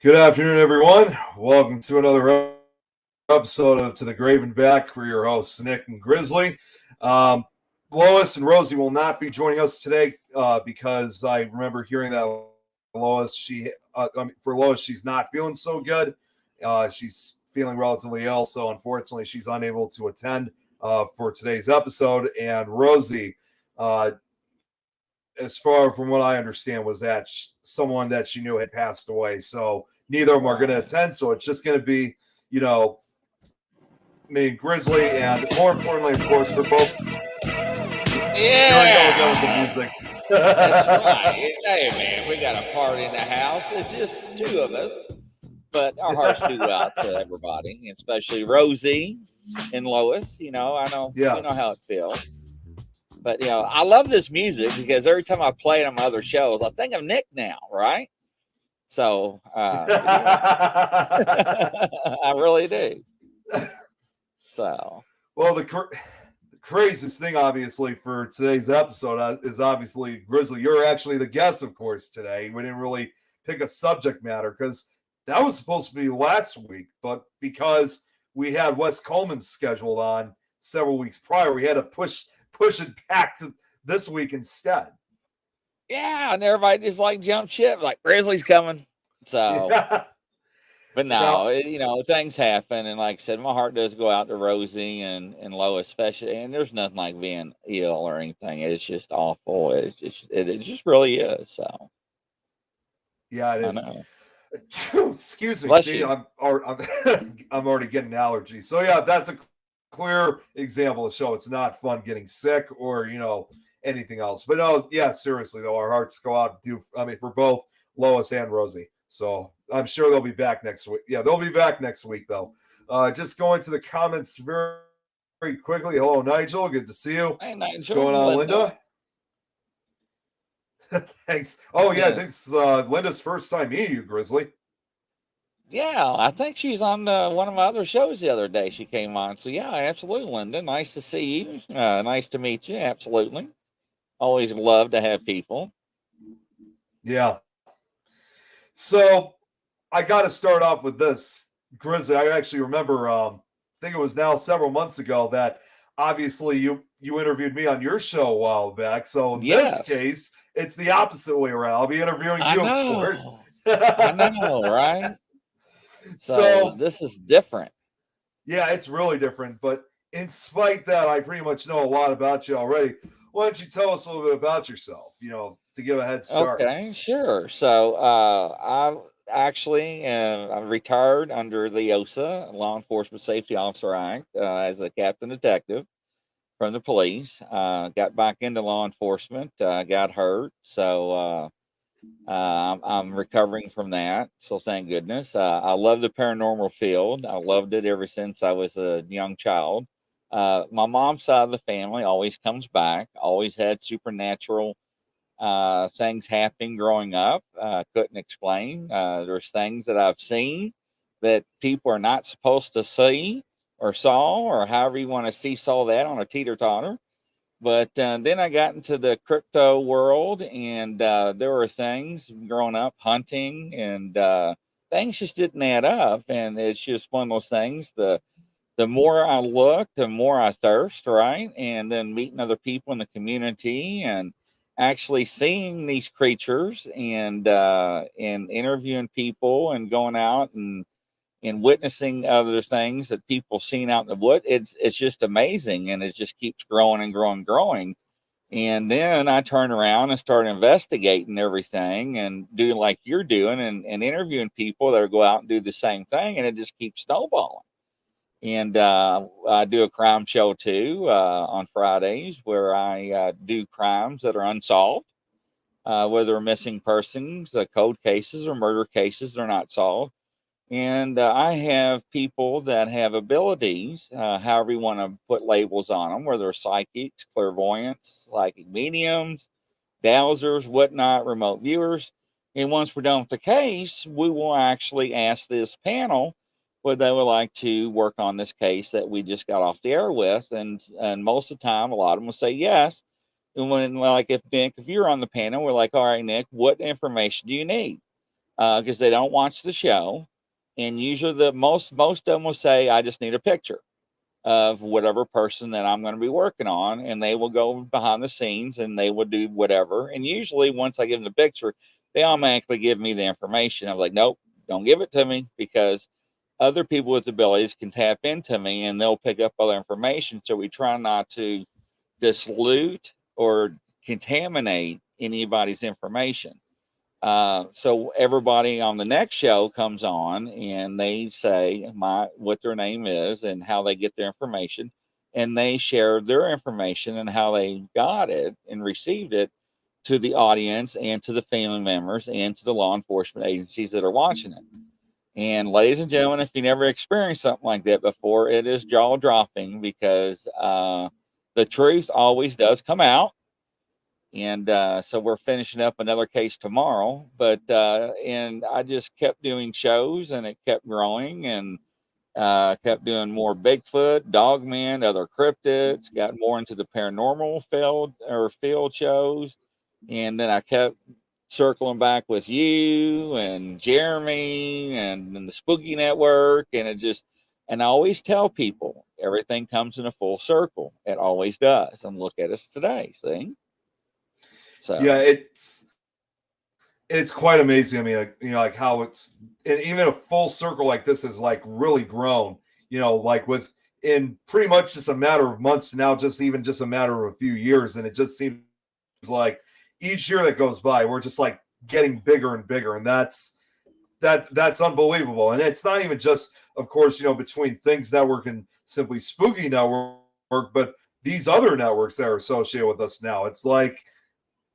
Good afternoon, everyone. Welcome to another episode of To the Grave and Back. We're your hosts, Nick and Grizzly. Um, Lois and Rosie will not be joining us today because I remember hearing that for Lois, she's not feeling so good. She's feeling relatively ill, so unfortunately, she's unable to attend for today's episode. And Rosie, uh, as far from what I understand, was that someone that she knew had passed away. So neither of them are going to attend. So it's just going to be, you know, me and Grizzly, and more importantly, of course, for both. Here we go again with the Yeah, music. that's right. Hey, man, we got a party in the house. It's just two of us, but our hearts do go out to everybody, especially Rosie and Lois. I know you know how Yes. it feels. But I love this music because every time I play it on my other shows, I think of Nick now, right? So I really do. So Well, the craziest thing, obviously, for today's episode is obviously Grizzly. You're actually the guest, of course, today. We didn't really pick a subject matter because that was supposed to be last week, but because we had Wes Coleman scheduled on several weeks prior, we had to push it back to this week instead. yeah, and everybody just like jump ship, like Grizzly's coming. So. Yeah. But Now, no, things happen, and like I said, my heart does go out to Rosie and Lois, especially. And there's nothing like being ill or anything. It's just awful. It just really is. So yeah, it I is. know. Excuse me. Bless See, you. I'm already getting allergies. So yeah, that's a clear example to show it's not fun getting sick or anything else. But no, yeah, seriously though, our hearts go out for both Lois and Rosie. So I'm sure they'll be back next week. Yeah, they'll be back next week though. Just going to the comments very quickly. Hello, Nigel. Good to see you. Hey, What's Nigel, going on, Linda. Linda? Thanks. Oh yeah, I Yeah, think it's Linda's first time meeting you, Grizzly. yeah. I think she's on one of my other shows the other day. She came on. So yeah, absolutely, Linda. Nice to see you. Nice to meet you. Absolutely. Always love to have people. Yeah. So I got to start off with this, Grizzly. I actually remember, I think it was now several months ago that obviously you interviewed me on your show a while back. So in this Yes, case, it's the opposite way around. I'll be interviewing I you, of course. know. I know, right? So So this is different. yeah, it's really different. But in spite that, I pretty much know a lot about you already. Why don't you tell us a little bit about yourself? To give a head start. Okay, sure. So I actually I'm retired under the OSA, Law Enforcement Safety Officer Act, as a captain detective from the police. Got back into law enforcement, got hurt. So I'm recovering from that. So thank goodness. I love the paranormal field. I loved it ever since I was a young child. My mom's side of the family always comes back, always had supernatural things happening growing up. Couldn't explain. There's things that I've seen that people are not supposed to see or saw, or however you want to seesaw that on a teeter totter. But then I got into the crypto world, and there were things growing up hunting, and things just didn't add up. And it's just one of those things. The more I look, the more I thirst, right? And then meeting other people in the community and actually seeing these creatures and interviewing people and going out and witnessing other things that people seen out in the wood. It's just amazing, and it just keeps growing and growing and growing. And then I turn around and start investigating everything and doing like you're doing and interviewing people that go out and do the same thing, and it just keeps snowballing. And I do a crime show too on Fridays where I do crimes that are unsolved, whether missing persons, cold cases, or murder cases that are not solved. And I have people that have abilities, however you want to put labels on them, whether they're psychics, clairvoyants, psychic mediums, dowsers, whatnot, remote viewers. And once we're done with the case, we will actually ask this panel would they would like to work on this case that we just got off the air with. And most of the time, a lot of them will say yes. And when, like, if Nick, if you're on the panel, we're like, all right, Nick, what information do you need? because they don't watch the show. And usually the most of them will say, I just need a picture of whatever person that I'm going to be working on. And they will go behind the scenes and they will do whatever. And usually once I give them the picture, they automatically give me the information. I'm like, nope, don't give it to me, because other people with abilities can tap into me and they'll pick up other information. So we try not to dilute or contaminate anybody's information. So everybody on the next show comes on and they say what their name is and how they get their information, and they share their information and how they got it and received it to the audience and to the family members and to the law enforcement agencies that are watching it. And ladies and gentlemen, if you never experienced something like that before, it is jaw dropping, because the truth always does come out. And so we're finishing up another case tomorrow, and I just kept doing shows and it kept growing, and kept doing more Bigfoot, Dogman, other cryptids, got more into the paranormal field shows. And then I kept circling back with you and Jeremy and the Spooky Network. And I always tell people everything comes in a full circle. It always does. And look at us today. See? So Yeah, it's quite amazing. I mean, like how it's, and even a full circle like this has like really grown, like in pretty much just a matter of months to now, just a matter of a few years. And it just seems like each year that goes by, we're just like getting bigger and bigger. And that's unbelievable. And it's not even just, of course, between Things Network and Simply Spooky Network, but these other networks that are associated with us now. It's like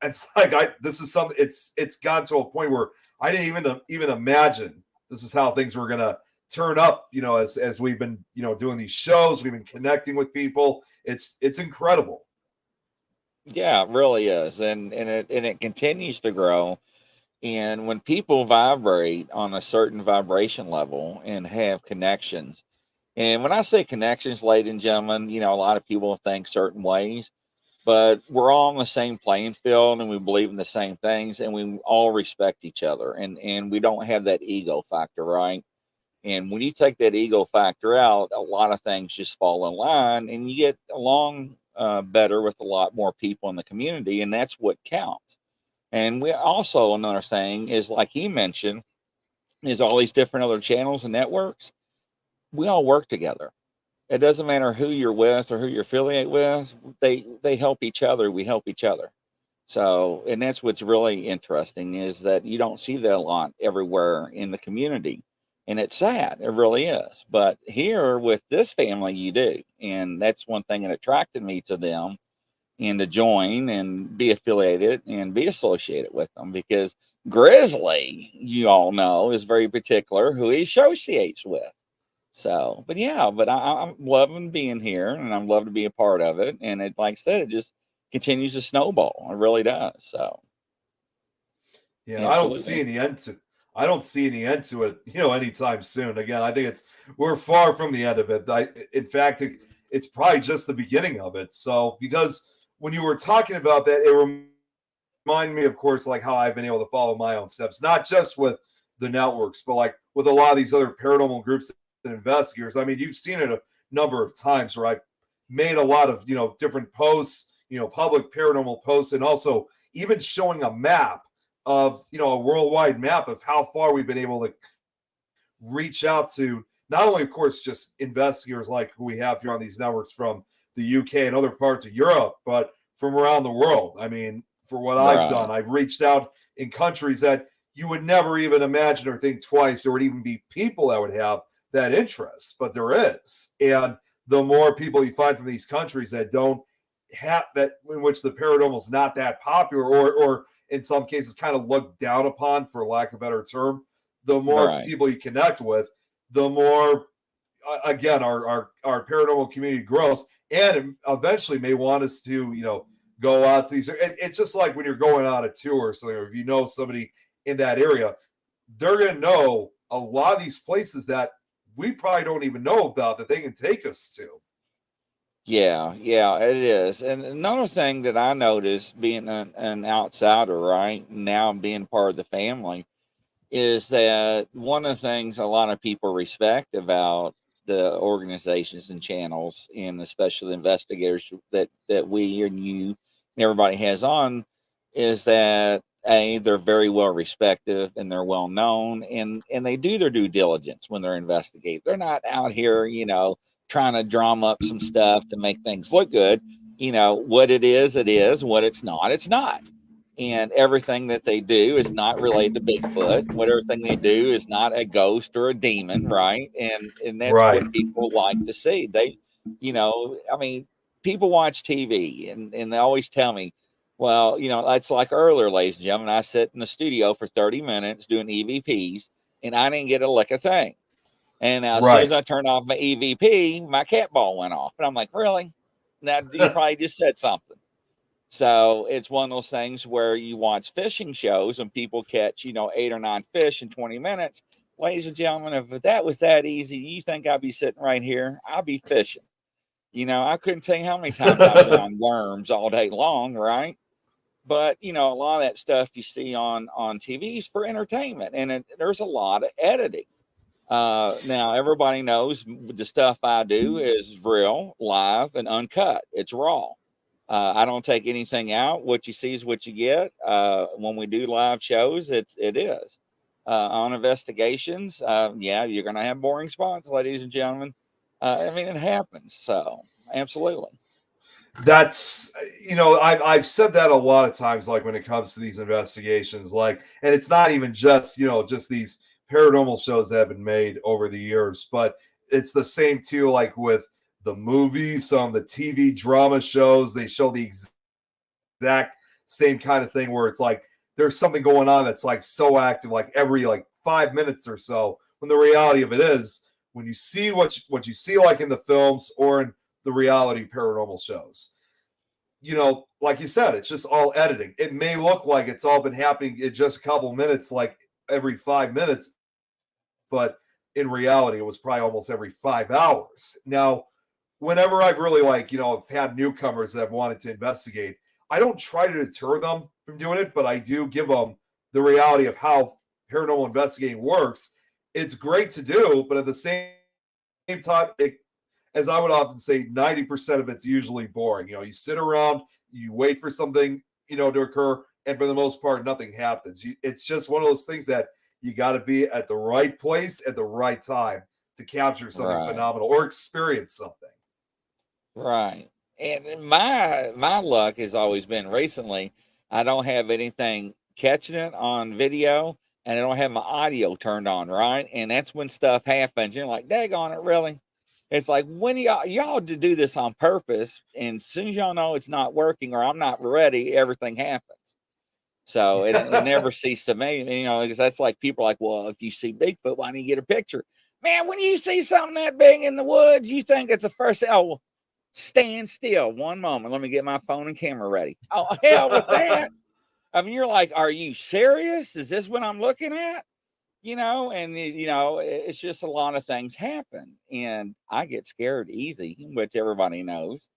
this is something. It's gotten to a point where I didn't even imagine this is how things were gonna turn up. As we've been doing these shows, we've been connecting with people. It's incredible. yeah, it really is, and it continues to grow. And when people vibrate on a certain vibration level and have connections, and when I say connections, ladies and gentlemen, a lot of people think certain ways, but we're all on the same playing field and we believe in the same things and we all respect each other, and we don't have that ego factor, right? And when you take that ego factor out, a lot of things just fall in line and you get along better with a lot more people in the community. And that's what counts. And we also, another thing is, like he mentioned, is all these different other channels and networks. We all work together. It doesn't matter who you're with or who you're affiliated with. They help each other. We help each other. So, and that's what's really interesting, is that you don't see that a lot everywhere in the community. And it's sad. It really is. But here with this family, you do. And that's one thing that attracted me to them and to join and be affiliated and be associated with them, because Grizzly, you all know, is very particular who he associates with. So, but yeah, I'm loving being here and I'm love to be a part of it. And it, like I said, it just continues to snowball. It really does. So, Yeah, I don't see absolutely. any end to. I don't see any end to it, anytime soon. Again, I think we're far from the end of it. In fact, it's probably just the beginning of it. So, because when you were talking about that, it reminded me, of course, like how I've been able to follow my own steps, not just with the networks, but like with a lot of these other paranormal groups and investigators. I mean, you've seen it a number of times where I've made a lot of, different posts, public paranormal posts, and also even showing a map of, a worldwide map of how far we've been able to reach out to, not only, of course, just investigators like who we have here on these networks from the UK and other parts of Europe, but from around the world. I mean, for what I've done, Right. I've reached out in countries that you would never even imagine or think twice there would even be people that would have that interest, but there is. And the more people you find from these countries that don't have that, in which the paranormal is not that popular, or in some cases kind of looked down upon, for lack of a better term, the more Right. people you connect with, the more, again, our paranormal community grows, and eventually may want us to, go out to these. It's just like when you're going on a tour or something, or if you know somebody in that area, they're going to know a lot of these places that we probably don't even know about, that they can take us to. Yeah, yeah, it is. And another thing that I noticed being an outsider, right now being part of the family, is that one of the things a lot of people respect about the organizations and channels, and especially the investigators that we and you and everybody has on, is that they're very well respected and they're well known, and they do their due diligence when they're investigating. They're not out here, trying to drum up some stuff to make things look good. What it is, it is. What it's not. And everything that they do is not related to Bigfoot. What everything they do is not a ghost or a demon, right? And that's Right. what people like to see. I mean, people watch TV and they always tell me, well, it's like earlier, ladies and gentlemen, I sit in the studio for 30 minutes doing EVPs and I didn't get a lick of thing. And now, as soon as Right. I turned off my EVP, my cat ball went off. And I'm like, really? Now, you probably just said something. So it's one of those things where you watch fishing shows and people catch, 8 or 9 fish in 20 minutes. Ladies and gentlemen, if that was that easy, you think I'd be sitting right here? I'll be fishing. I couldn't tell you how many times I've found worms all day long, right? But a lot of that stuff you see on TV is for entertainment, and there's a lot of editing. Now everybody knows the stuff I do is real, live, and uncut. It's raw. I don't take anything out. What you see is what you get. When we do live shows, it is. On investigations, yeah, you're going to have boring spots, ladies and gentlemen. I mean, it happens. So, absolutely. That's I've said that a lot of times, like when it comes to these investigations, like, and it's not even just just these paranormal shows that have been made over the years, but it's the same too, like with the movies, some of the TV drama shows, they show the exact same kind of thing where it's like there's something going on that's like so active, like every like 5 minutes or so. When the reality of it is, when you see what you see, like in the films or in the reality paranormal shows, like you said, it's just all editing. It may look like it's all been happening in just a couple minutes, like every 5 minutes, but in reality, it was probably almost every 5 hours. Now, whenever I've really have had newcomers that have wanted to investigate, I don't try to deter them from doing it, but I do give them the reality of how paranormal investigating works. It's great to do, but at the same time, as I would often say, 90% of it's usually boring. You sit around, you wait for something, to occur, and for the most part, nothing happens. It's just one of those things that you got to be at the right place at the right time to capture something Right. phenomenal or experience something. Right. And my luck has always been recently, I don't have anything catching it on video and I don't have my audio turned on, right? And that's when stuff happens. You're like, daggone it, really? It's like when y'all do this on purpose, and as soon as y'all know it's not working or I'm not ready, everything happens. So it never ceased to me, because that's like people are like, well, if you see Bigfoot, why don't you get a picture? Man, when you see something that big in the woods, you think it's the first. Oh, stand still one moment. Let me get my phone and camera ready. Oh, hell with that. I mean, you're like, are you serious? Is this what I'm looking at? And it's just a lot of things happen. And I get scared easy, which everybody knows.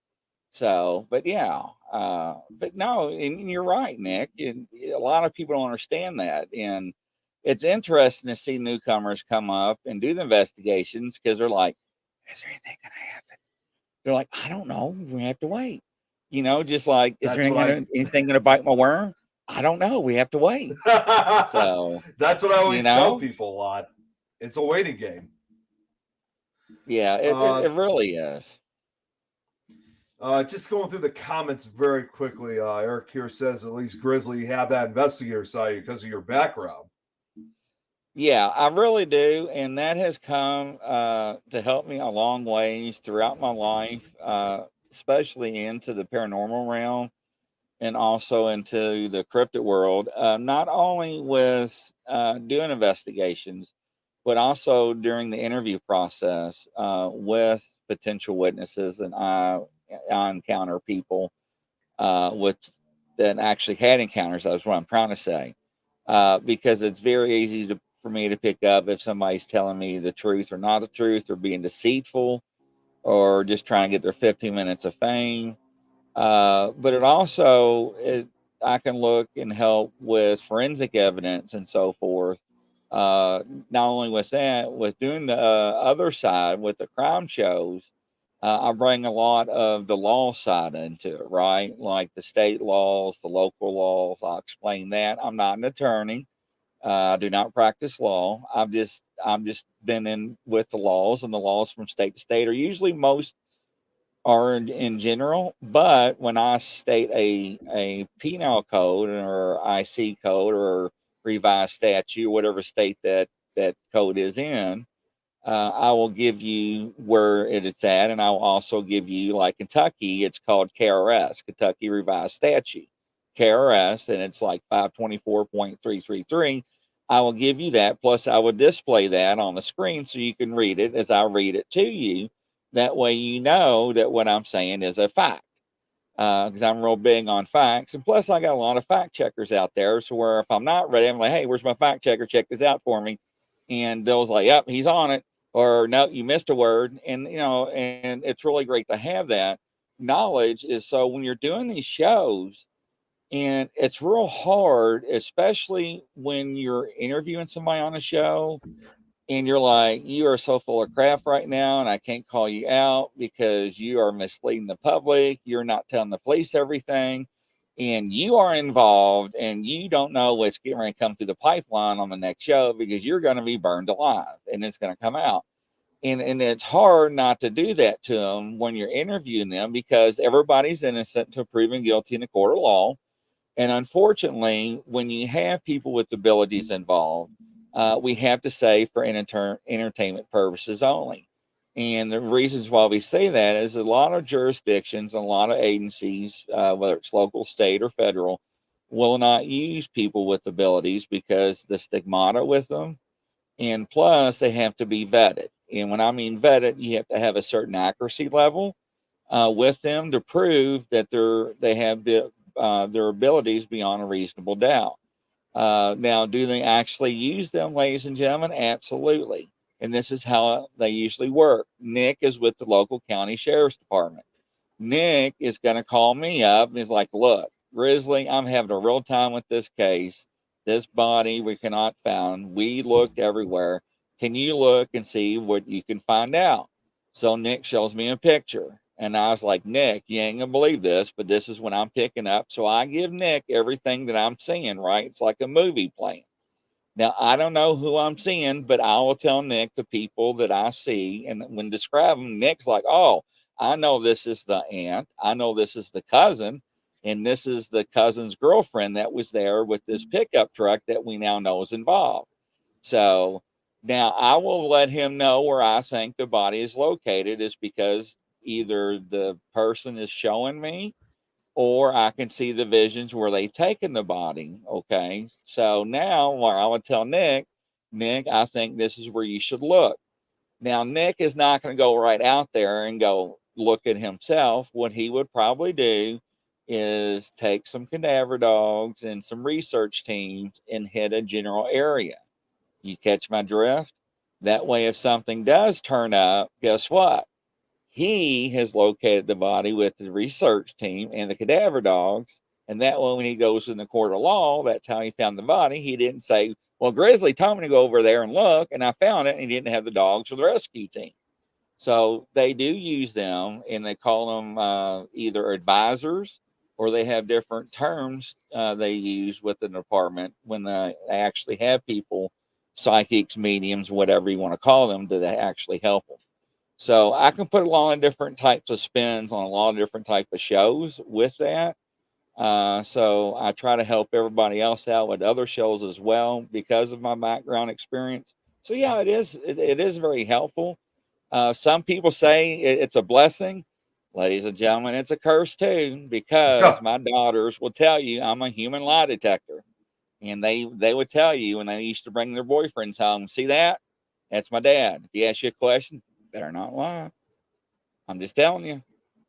So, but yeah, but no, and you're right, Nick. And a lot of people don't understand that. And it's interesting to see newcomers come up and do the investigations because they're like, is there anything going to happen? They're like, I don't know. We have to wait. Just like, is there anything going to bite my worm? I don't know. We have to wait. So that's what I always tell people a lot. It's a waiting game. Yeah, it really is. Just going through the comments very quickly. Eric here says, at least Grizzly, you have that investigator side because of your background. Yeah, I really do. And that has come to help me a long ways throughout my life, especially into the paranormal realm and also into the cryptid world, not only with doing investigations, but also during the interview process with potential witnesses. And I encounter people with that actually had encounters. That's what I'm trying to say. Because it's very easy for me to pick up if somebody's telling me the truth or not the truth, or being deceitful, or just trying to get their 15 minutes of fame. But I can look and help with forensic evidence and so forth Not only with that, with doing the other side with the crime shows, I bring a lot of the law side into it, right? Like the state laws, the local laws. I'll explain that. I'm not an attorney. I do not practice law. I'm just been in with the laws, and the laws from state to state are usually most are in general. But when I state a penal code or IC code or revised statute, whatever state that code is in, I will give you where it is at, and I will also give you, like Kentucky, it's called KRS, Kentucky Revised Statute, KRS, and it's like 524.333. I will give you that, plus I will display that on the screen so you can read it as I read it to you. That way you know that what I'm saying is a fact, because I'm real big on facts. And plus, I got a lot of fact checkers out there. So where if I'm not ready, I'm like, hey, where's my fact checker? Check this out for me. And they'll like, yep, he's on it. Or no, you missed a word. And and it's really great to have that knowledge. Is so when you're doing these shows, and it's real hard, especially when you're interviewing somebody on a show and you're like, you are so full of crap right now, and I can't call you out because you are misleading the public. You're not telling the police everything, and you are involved, and you don't know what's getting ready to come through the pipeline on the next show because you're going to be burned alive, and it's going to come out. And it's hard not to do that to them when you're interviewing them because everybody's innocent until proven guilty in a court of law. And unfortunately, when you have people with abilities involved, we have to say for entertainment purposes only. And the reasons why we say that is a lot of jurisdictions and a lot of agencies, whether it's local, state, or federal, will not use people with abilities because the stigmata with them. And plus, they have to be vetted. And when I mean vetted, you have to have a certain accuracy level with them to prove that they have their abilities beyond a reasonable doubt. Now, do they actually use them, ladies and gentlemen? Absolutely. And this is how they usually work. Nick is with the local county sheriff's department. Nick is going to call me up and he's like, look, Grizzly, I'm having a real time with this case. This body we cannot find. We looked everywhere. Can you look and see what you can find out? So Nick shows me a picture. And I was like, Nick, you ain't gonna believe this, but this is what I'm picking up. So I give Nick everything that I'm seeing, right? It's like a movie playing. Now, I don't know who I'm seeing, but I will tell Nick the people that I see. And when describing, Nick's like, oh, I know this is the aunt. I know this is the cousin. And this is the cousin's girlfriend that was there with this pickup truck that we now know is involved. So now I will let him know where I think the body is located is because either the person is showing me or I can see the visions where they've taken the body. Okay. So now where I would tell Nick, Nick, I think this is where you should look. Now, Nick is not going to go right out there and go look at himself. What he would probably do is take some cadaver dogs and some research teams and hit a general area. You catch my drift? That way, if something does turn up, guess what? He has located the body with the research team and the cadaver dogs. And that way, when he goes in the court of law, that's how he found the body. He didn't say, well, Grizzly told me to go over there and look, and I found it, and he didn't have the dogs or the rescue team. So they do use them, and they call them either advisors or they have different terms they use with the department when they actually have people, psychics, mediums, whatever you want to call them, to actually help them. So I can put a lot of different types of spins on a lot of different type of shows with that. So I try to help everybody else out with other shows as well because of my background experience. So yeah, it is. It is very helpful. Some people say it's a blessing. Ladies and gentlemen, it's a curse too, because my daughters will tell you I'm a human lie detector. And they would tell you when they used to bring their boyfriends home, see that? That's my dad. If he asks you a question, better not lie. I'm just telling you.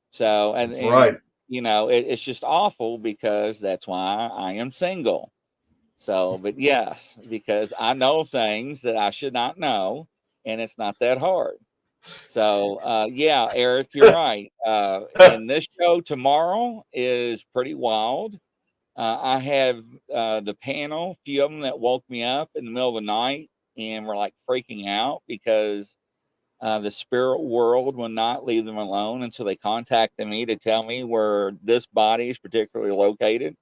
So, That's right. it's just awful because that's why I am single. So, but yes, because I know things that I should not know, and it's not that hard. So, yeah, Eric, you're right. And this show tomorrow is pretty wild. I have the panel, a few of them that woke me up in the middle of the night and were like freaking out because the spirit world will not leave them alone until they contacted me to tell me where this body is particularly located.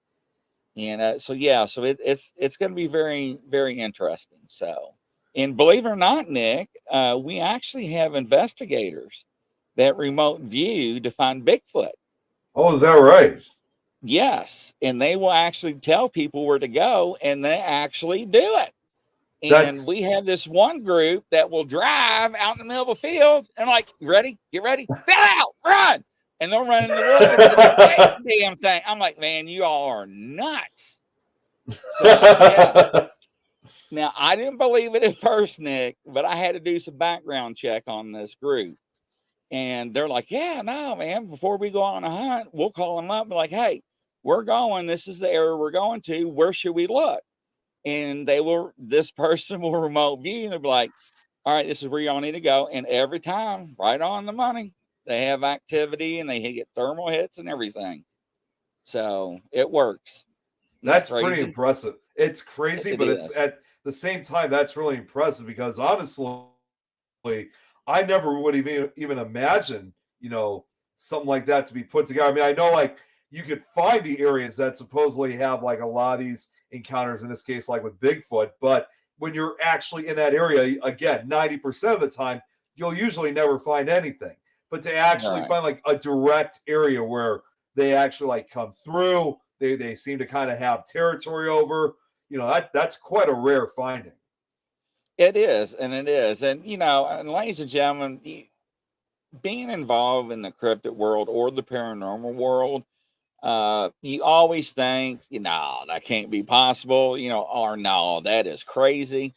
And so it's going to be very, very interesting. So, and believe it or not, Nick, we actually have investigators that remote view to find Bigfoot. Oh, is that right? Yes, and they will actually tell people where to go, and they actually do it. And That's we have this one group that will drive out in the middle of a field and like, ready, get ready, fill out, run. And they'll run in the woods and they'll chase the damn thing. I'm like, man, you all are nuts. So yeah. Now I didn't believe it at first, Nick, but I had to do some background check on this group. And they're like, yeah, no, man, before we go on a hunt, we'll call them up and be like, hey, we're going, this is the area we're going to, where should we look? And this person will remote view and they'll be like, all right, this is where y'all need to go. And every time, right on the money, they have activity and they get thermal hits and everything. So it works. That's pretty impressive. It's crazy, but is. It's at the same time, that's really impressive because honestly, I never would even imagine, something like that to be put together. I mean, I know like you could find the areas that supposedly have like a lot of these encounters, in this case, like with Bigfoot, but when you're actually in that area, again, 90% of the time, you'll usually never find anything. But to actually find like a direct area where they actually like come through, they seem to kind of have territory over, that's quite a rare finding. It is, and it is. And, and ladies and gentlemen, being involved in the cryptid world or the paranormal world, you always think, that can't be possible, or no, that is crazy.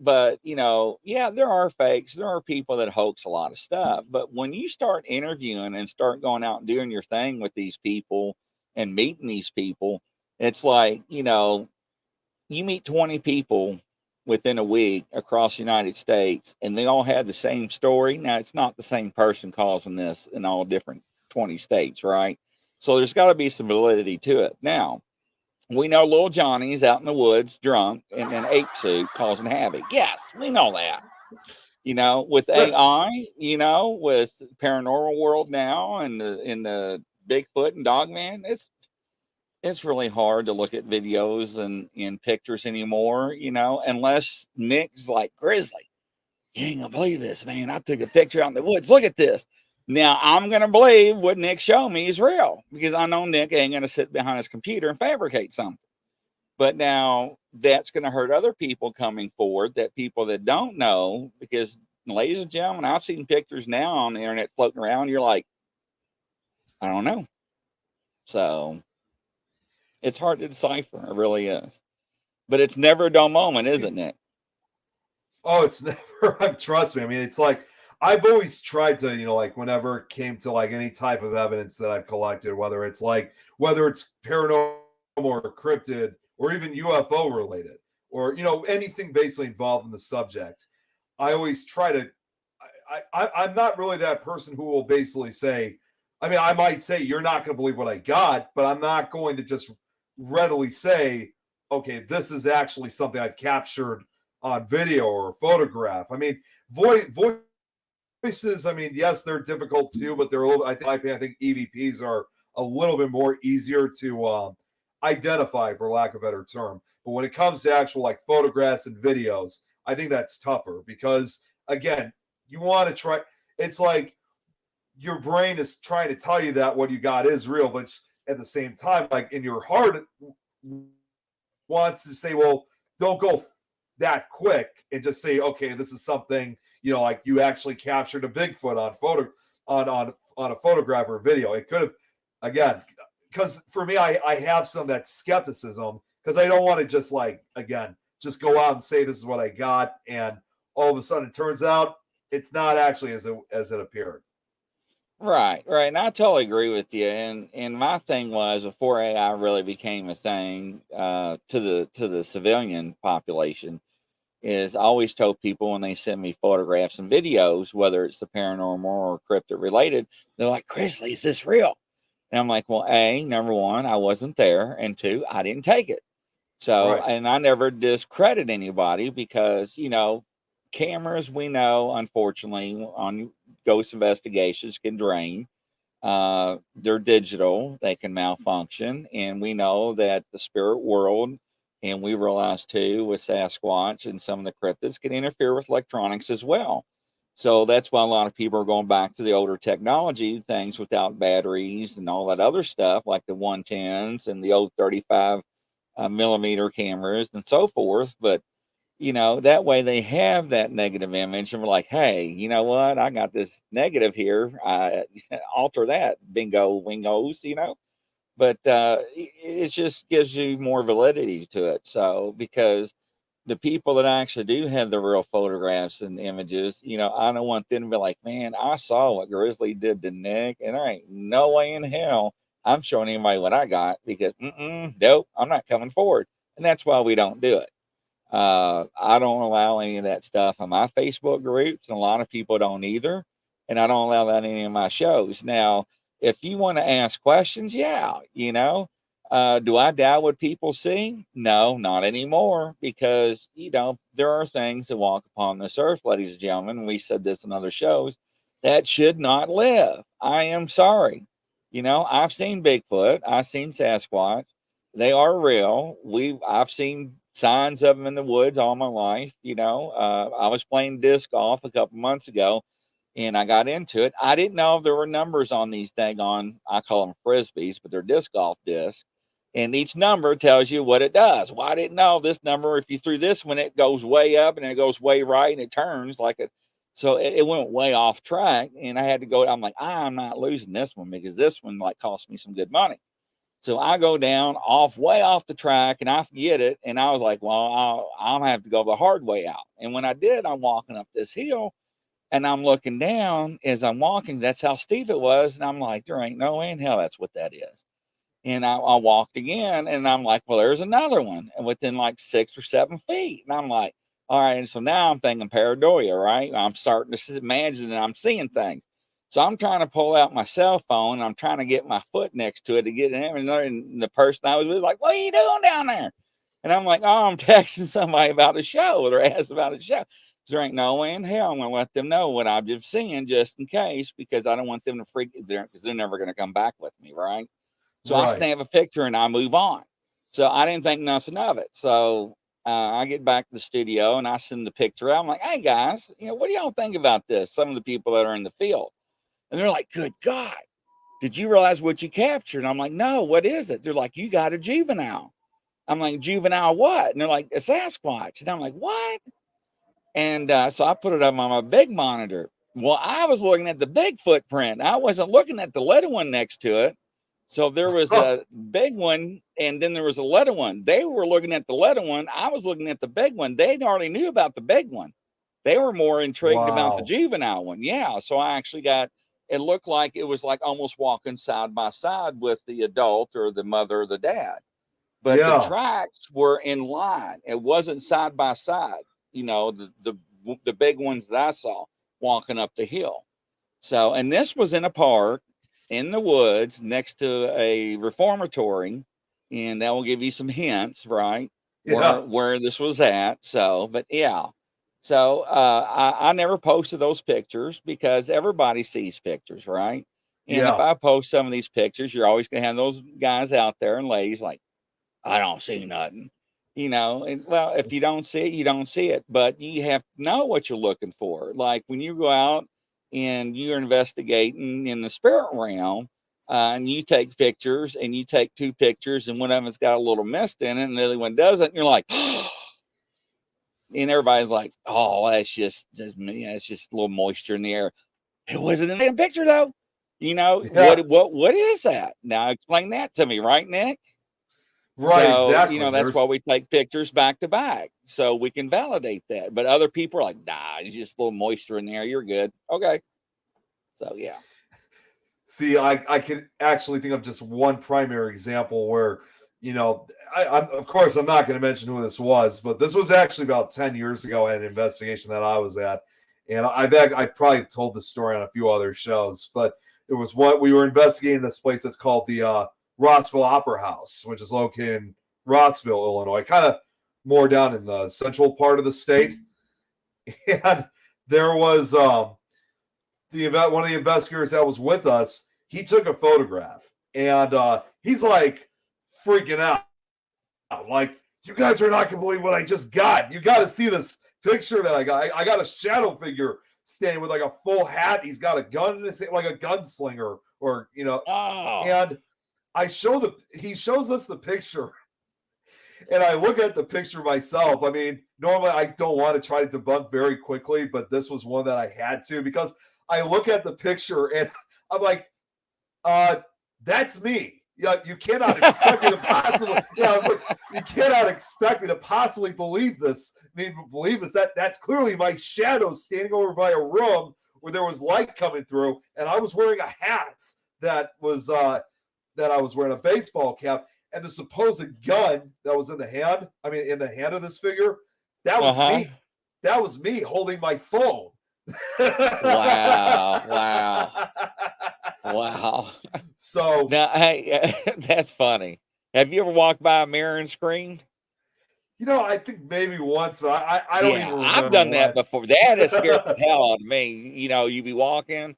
But, there are fakes. There are people that hoax a lot of stuff. But when you start interviewing and start going out and doing your thing with these people and meeting these people, it's like, you meet 20 people within a week across the United States, and they all have the same story. Now, it's not the same person causing this in all different 20 states, right? So there's got to be some validity to it. Now, we know little Johnny's out in the woods, drunk, in an ape suit, causing havoc. Yes, we know that. With AI, with paranormal world now, and the Bigfoot and Dogman, it's really hard to look at videos and in pictures anymore, unless Nick's like, Grizzly, you ain't gonna believe this, man. I took a picture out in the woods. Look at this. Now I'm gonna believe what Nick showed me is real because I know Nick ain't gonna sit behind his computer and fabricate something. But now that's gonna hurt other people coming forward, that people that don't know, because ladies and gentlemen, I've seen pictures now on the internet floating around. You're like, I don't know. So it's hard to decipher. It really is. But it's never a dull moment, is it, Nick? Oh, it's never. Trust me. I mean, it's like I've always tried to, like whenever it came to like any type of evidence that I've collected, whether it's paranormal or cryptid or even UFO related or, anything basically involved in the subject, I always try to, I'm not really that person who will basically say, I mean, I might say, you're not going to believe what I got, but I'm not going to just readily say, okay, this is actually something I've captured on video or photograph. I mean, voices, I mean, yes, they're difficult too, but they're a little, I think EVPs are a little bit more easier to identify, for lack of a better term. But when it comes to actual like photographs and videos, I think that's tougher because, again, you want to try, it's like your brain is trying to tell you that what you got is real, but at the same time, like in your heart wants to say, well, don't go that quick and just say, okay, this is something, like you actually captured a Bigfoot on a photograph or video. It could have, again, because for me, I have some of that skepticism because I don't want to just just go out and say this is what I got, and all of a sudden it turns out it's not actually as it appeared. Right. And I totally agree with you. And my thing was, before AI really became a thing to the civilian population, is I always told people when they send me photographs and videos, whether it's the paranormal or cryptid related, they're like, Grizzly, is this real? And I'm like, well, number one, I wasn't there, and two, I didn't take it. So, Right. and I never discredit anybody because, cameras, we know, unfortunately, on ghost investigations can drain. They're digital, they can malfunction. And we know that the spirit world, and we realize too with Sasquatch and some of the cryptids, can interfere with electronics as well. So that's why a lot of people are going back to the older technology, things without batteries and all that other stuff, like the 110s and the old 35 millimeter cameras and so forth. But that way they have that negative image and we're like, hey, you know what? I got this negative here. Alter that. Bingo, wingos. But it just gives you more validity to it. So, because the people that actually do have the real photographs and images, I don't want them to be like, man, I saw what Grizzly did to Nick, and there ain't no way in hell I'm showing anybody what I got because, nope, I'm not coming forward. And that's why we don't do it. I don't allow any of that stuff on my Facebook groups, and a lot of people don't either. And I don't allow that in any of my shows. Now, if you want to ask questions, yeah, do I doubt what people see? No, not anymore, because there are things that walk upon this earth, ladies and gentlemen. We said this in other shows that should not live. I am sorry. I've seen Bigfoot, I've seen Sasquatch. They are real. I've seen signs of them in the woods all my life. I was playing disc golf a couple months ago, and I got into it. I didn't know there were numbers on these daggone, I call them frisbees, but they're disc golf discs. And each number tells you what it does. Well, I didn't know this number. If you threw this one, it goes way up and it goes way right and it turns like it. So it went way off track, and I had to go. I'm like, I'm not losing this one because this one cost me some good money. So I go down way off the track, and I forget it. And I was like, well, I'll have to go the hard way out. And when I did, I'm walking up this hill, and I'm looking down as I'm walking. That's how steep it was. And I'm like, there ain't no way in hell that's what that is. And I walked again, and I'm like, well, there's another one, and within like 6 or 7 feet. And I'm like, all right. And so now I'm thinking pareidolia, right? I'm starting to imagine that I'm seeing things. So I'm trying to pull out my cell phone. And I'm trying to get my foot next to it to get in. And the person I was with was like, what are you doing down there? And I'm like, oh, I'm texting somebody about a show, or they're asking about a show. So there ain't no way in hell I'm going to let them know what I've just seen, just in case, because I don't want them to freak there, because they're never going to come back with me, right? So I Right. snap a picture and I move on. So I didn't think nothing of it. So I get back to the studio and I send the picture out. I'm like, hey guys, what do y'all think about this? Some of the people that are in the field. And they're like, good God, did you realize what you captured? And I'm like, no, what is it? They're like, you got a juvenile. I'm like, juvenile what? And they're like, a Sasquatch. And I'm like, what? And so I put it up on my big monitor. Well, I was looking at the big footprint. I wasn't looking at the little one next to it. So there was a big one, and then there was a little one. They were looking at the little one. I was looking at the big one. They already knew about the big one. They were more intrigued about the Wow. juvenile one. Yeah. So I actually it looked like it was like almost walking side by side with the adult or the mother or the dad. But the Yeah. tracks were in line. It wasn't side by side. The big ones that I saw walking up the hill. So, and this was in a park in the woods next to a reformatory, and that will give you some hints, right? Yeah. Where this was at. So, but yeah. So I never posted those pictures because everybody sees pictures, right? And if Yeah. I post some of these pictures, you're always gonna have those guys out there and ladies like, I don't see nothing. And well, if you don't see it, you don't see it. But you have to know what you're looking for. Like when you go out and you're investigating in the spirit realm, and you take pictures and you take 2 pictures, and one of them's got a little mist in it, and the other one doesn't, and you're like, and everybody's like, oh, that's just me. It's just a little moisture in the air. It wasn't in the picture though. Yeah. What is that? Now explain that to me, right, Nick? Right. So, Exactly. that's why There's we take pictures back to back so we can validate that. But other people are like, nah, it's just a little moisture in there. You're good. Okay. So, yeah. See, I could actually think of just one primary example where, I'm of course I'm not going to mention who this was, but this was actually about 10 years ago at an investigation that I was at. And I probably told this story on a few other shows, but it was what we were investigating this place that's called the Rossville Opera House, which is located in Rossville, Illinois, kind of more down in the central part of the state. And there was one of the investigators that was with us. He took a photograph, and he's like freaking out, like, you guys are not gonna believe what I just got. You got to see this picture that I got. I got a shadow figure standing with like a full hat. He's got a gun in his hand, like a gunslinger, or And he shows us the picture, and I look at the picture myself. I mean, normally I don't want to try to debunk very quickly, but this was one that I had to, because I look at the picture and I'm like, that's me. Yeah, you cannot expect me to possibly. I was like, you cannot expect me to possibly believe this. That's clearly my shadow standing over by a room where there was light coming through, and I was wearing a hat that I was wearing a baseball cap, and the supposed gun that was in the hand of this figure, that was me. That was me holding my phone. Wow. So now, hey, that's funny. Have you ever walked by a mirror and screamed? I think maybe once, but I don't even remember. I've done that before. That has scared the hell out of me. You be walking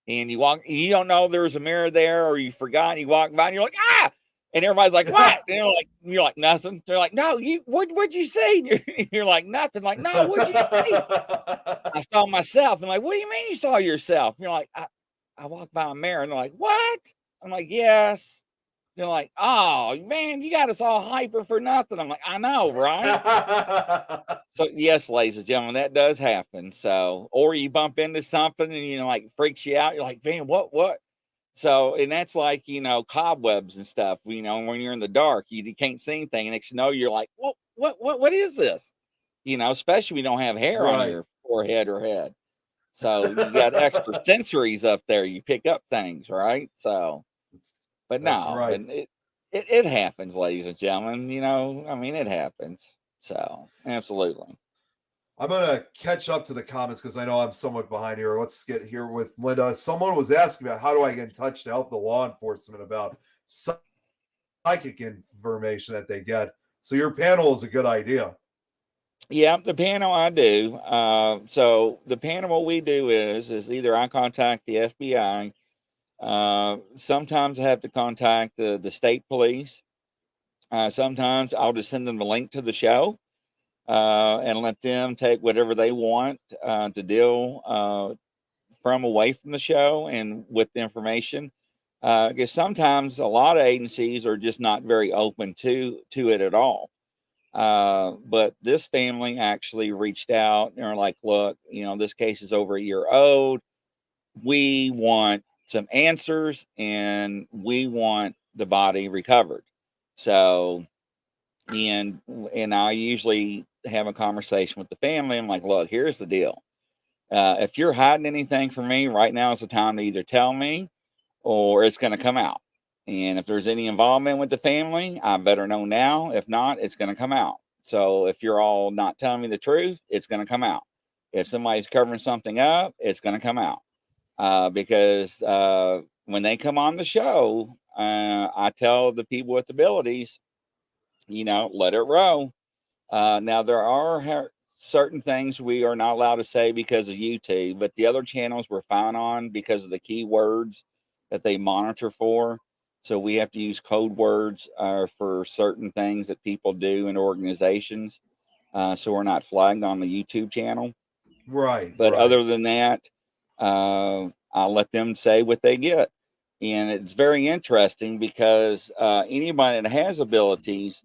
and you don't know there's a mirror there, or you forgot, and you walk by and you're like, ah! And everybody's like, what? And you're like, nothing. They're like, no, what'd you see? You're like, nothing. Like, no, what'd you see? I saw myself. And like, what do you mean you saw yourself? And you're like, I walked by a mirror. And they're like, what? I'm like, yes. They're like, oh man, you got us all hyper for nothing. I'm like, I know, right? So yes, ladies and gentlemen, that does happen. So, or you bump into something and like freaks you out. You're like, man, what? So, and that's like, cobwebs and stuff, when you're in the dark, you can't see anything. And next you know, you're like, what is this? Especially when you don't have hair on your forehead or head. So you got extra sensories up there. You pick up things, right? So, but no, right. And it happens, ladies and gentlemen, it happens. So absolutely. I'm going to catch up to the comments because I know I'm somewhat behind here. Let's get here with Linda. Someone was asking about how do I get in touch to help the law enforcement about psychic information that they get. So your panel is a good idea. Yeah, the panel I do. So the panel, what we do is either I contact the FBI. Sometimes I have to contact the state police. Sometimes I'll just send them the link to the show. And let them take whatever they want to deal away from the show and with the information. Because sometimes a lot of agencies are just not very open to it at all. But this family actually reached out and are like, look, this case is over a year old. We want some answers and we want the body recovered. So, and I usually have a conversation with the family. I'm like, look, here's the deal. If you're hiding anything from me, right now is the time to either tell me or it's going to come out. And if there's any involvement with the family, I better know now. If not, it's going to come out. So if you're all not telling me the truth, it's going to come out. If somebody's covering something up, it's going to come out. Because when they come on the show, I tell the people with abilities, let it roll. Now, there are certain things we are not allowed to say because of YouTube, but the other channels we're fine on because of the keywords that they monitor for. So we have to use code words for certain things that people do in organizations. So we're not flagged on the YouTube channel. Right. But other than that, I'll let them say what they get. And it's very interesting because anybody that has abilities,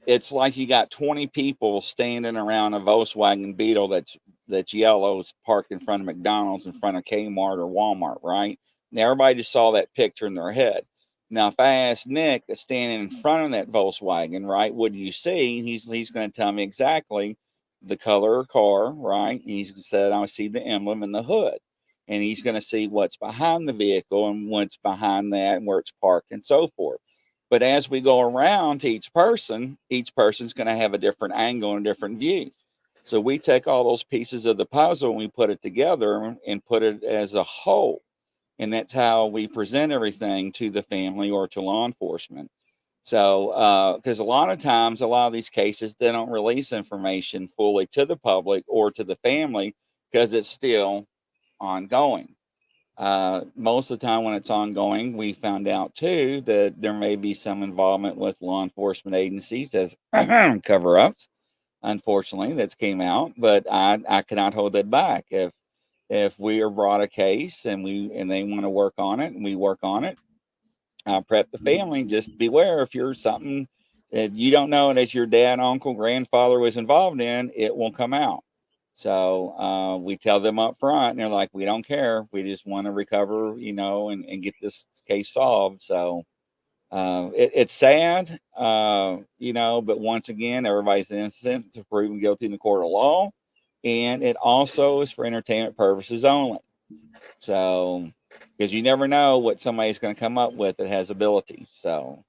it's like you got 20 people standing around a Volkswagen Beetle that's yellow, is parked in front of McDonald's, in front of Kmart or Walmart, right? Now everybody just saw that picture in their head. Now, if I ask Nick that's standing in front of that Volkswagen, right, what do you see? He's going to tell me exactly the color of car, right? And he's said, I see the emblem in the hood. And he's going to see what's behind the vehicle and what's behind that and where it's parked and so forth. But as we go around to each person's going to have a different angle and a different view. So we take all those pieces of the puzzle and we put it together and put it as a whole. And that's how we present everything to the family or to law enforcement. So, because a lot of times, a lot of these cases, they don't release information fully to the public or to the family because it's still ongoing. Most of the time, when it's ongoing, we found out too that there may be some involvement with law enforcement agencies as cover ups. Unfortunately, that's came out, but I cannot hold that back. If we are brought a case and they want to work on it and we work on it, prep the family. Just beware if you're something that you don't know and as your dad, uncle, grandfather was involved in, it will come out. So we tell them up front, and they're like, "We don't care. We just want to recover, and get this case solved." So it's sad, but once again, everybody's innocent to proven guilty in the court of law, and it also is for entertainment purposes only. So, because you never know what somebody's going to come up with that has ability. So,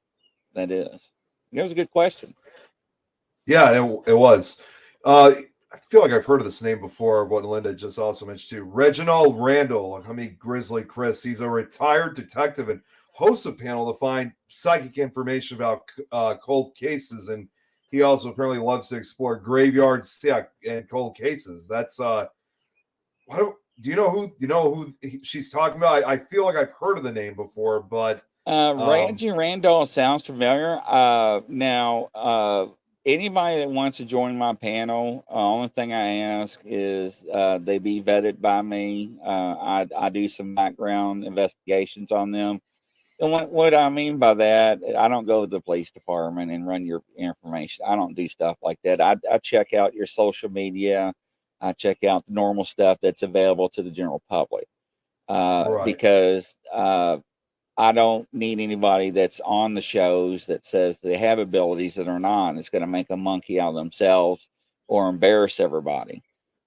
that is. That was a good question. Yeah, it was. I feel like I've heard of this name before. What Linda just also mentioned too. Reginald Randall, Grizzly Chris. He's a retired detective and hosts a panel to find psychic information about cold cases, and he also apparently loves to explore graveyards, and cold cases. That's do you know who she's talking about? I feel like I've heard of the name before, but Reggie Randall sounds familiar. Now, anybody that wants to join my panel, only thing I ask is they be vetted by me. I do some background investigations on them. And what I mean by that, I don't go to the police department and run your information. I don't do stuff like that. I check out your social media. I check out the normal stuff that's available to the general public right. because I don't need anybody that's on the shows that says they have abilities that are not. It's going to make a monkey out of themselves or embarrass everybody.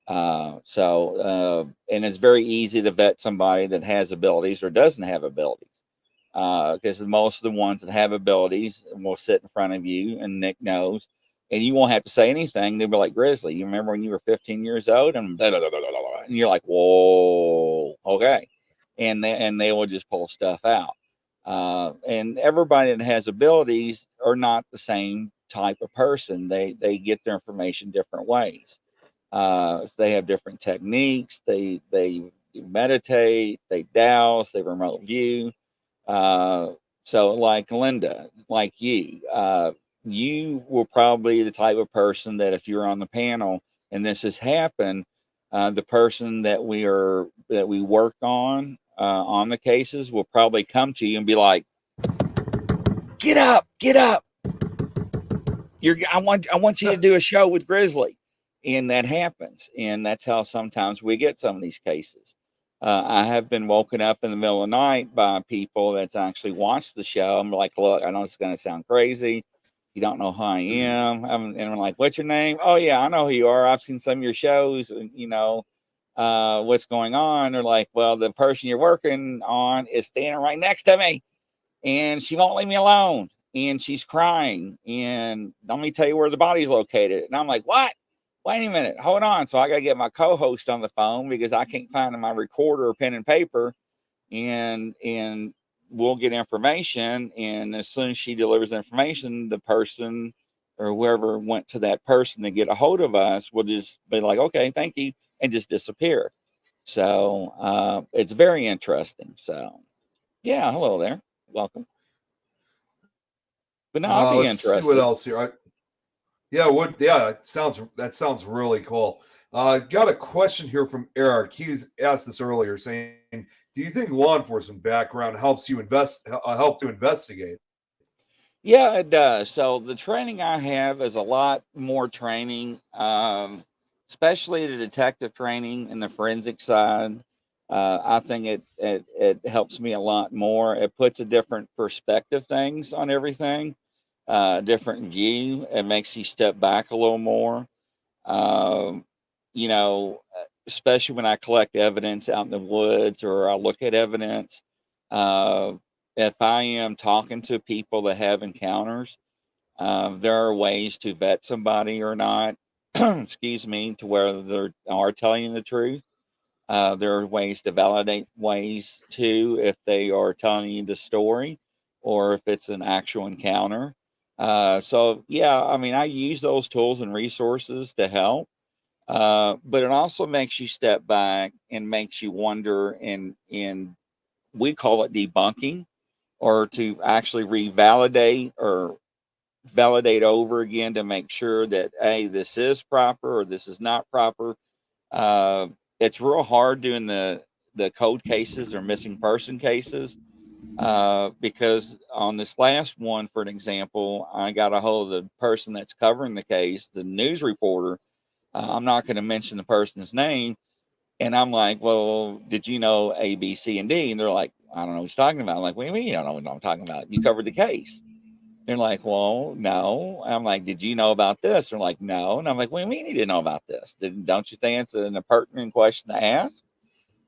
And it's very easy to vet somebody that has abilities or doesn't have abilities. Because most of the ones that have abilities will sit in front of you, and Nick knows, and you won't have to say anything. They'll be like, Grizzly, you remember when you were 15 years old? And, blah, blah, blah, blah, blah. And you're like, whoa, okay. And they will just pull stuff out. And everybody that has abilities are not the same type of person. They get their information different ways. So they have different techniques. They meditate, they douse, they remote view. So like Linda, like you will probably be the type of person that if you're on the panel and this has happened, the person that we work on the cases will probably come to you and be like, get up. I want you to do a show with Grizzly. And that happens. And that's how sometimes we get some of these cases. I have been woken up in the middle of the night by people that's actually watched the show. I'm like, look, I know it's going to sound crazy. You don't know who I am. And I'm like, what's your name? Oh, yeah, I know who you are. I've seen some of your shows, what's going on. They're like, well, the person you're working on is standing right next to me and she won't leave me alone. And she's crying. And let me tell you where the body's located. And I'm like, what? Wait a minute, hold on. So I got to get my co-host on the phone because I can't find my recorder or pen and paper, and we'll get information. And as soon as she delivers information, the person or whoever went to that person to get a hold of us will just be like, okay, thank you, and just disappear. So it's very interesting. So yeah, hello there, welcome. But no, I'd be Let's see what interested. else here. That sounds really cool. Got a question here from Eric. He's asked this earlier, saying, "Do you think law enforcement background helps you help to investigate?" Yeah, it does. So the training I have is a lot more training, especially the detective training and the forensic side. I think it helps me a lot more. It puts a different perspective things on everything, different view. It makes you step back a little more. Um, you know, especially when I collect evidence out in the woods or I look at evidence. Uh, if I am talking to people that have encounters, there are ways to vet somebody or not, excuse me, to where they are telling you the truth. There are ways to validate ways too if they are telling you the story or if it's an actual encounter. So yeah, I mean, I use those tools and resources to help, but it also makes you step back and makes you wonder, and we call it debunking, or to actually revalidate or validate over again to make sure that, hey, this is proper or this is not proper. Uh, it's real hard doing the code cases or missing person cases, because on this last one, for an example, I got a hold of the person that's covering the case, the news reporter. I'm not going to mention the person's name. And I'm like, well, did you know A, B, C, and D? And they're like, I don't know what he's talking about. I'm like, what do you mean you don't know what I'm talking about? You covered the case. They're like, well, no. I'm like, did you know about this? They're like, no. And I'm like, what do you mean you didn't know about this? Don't you think it's an pertinent question to ask?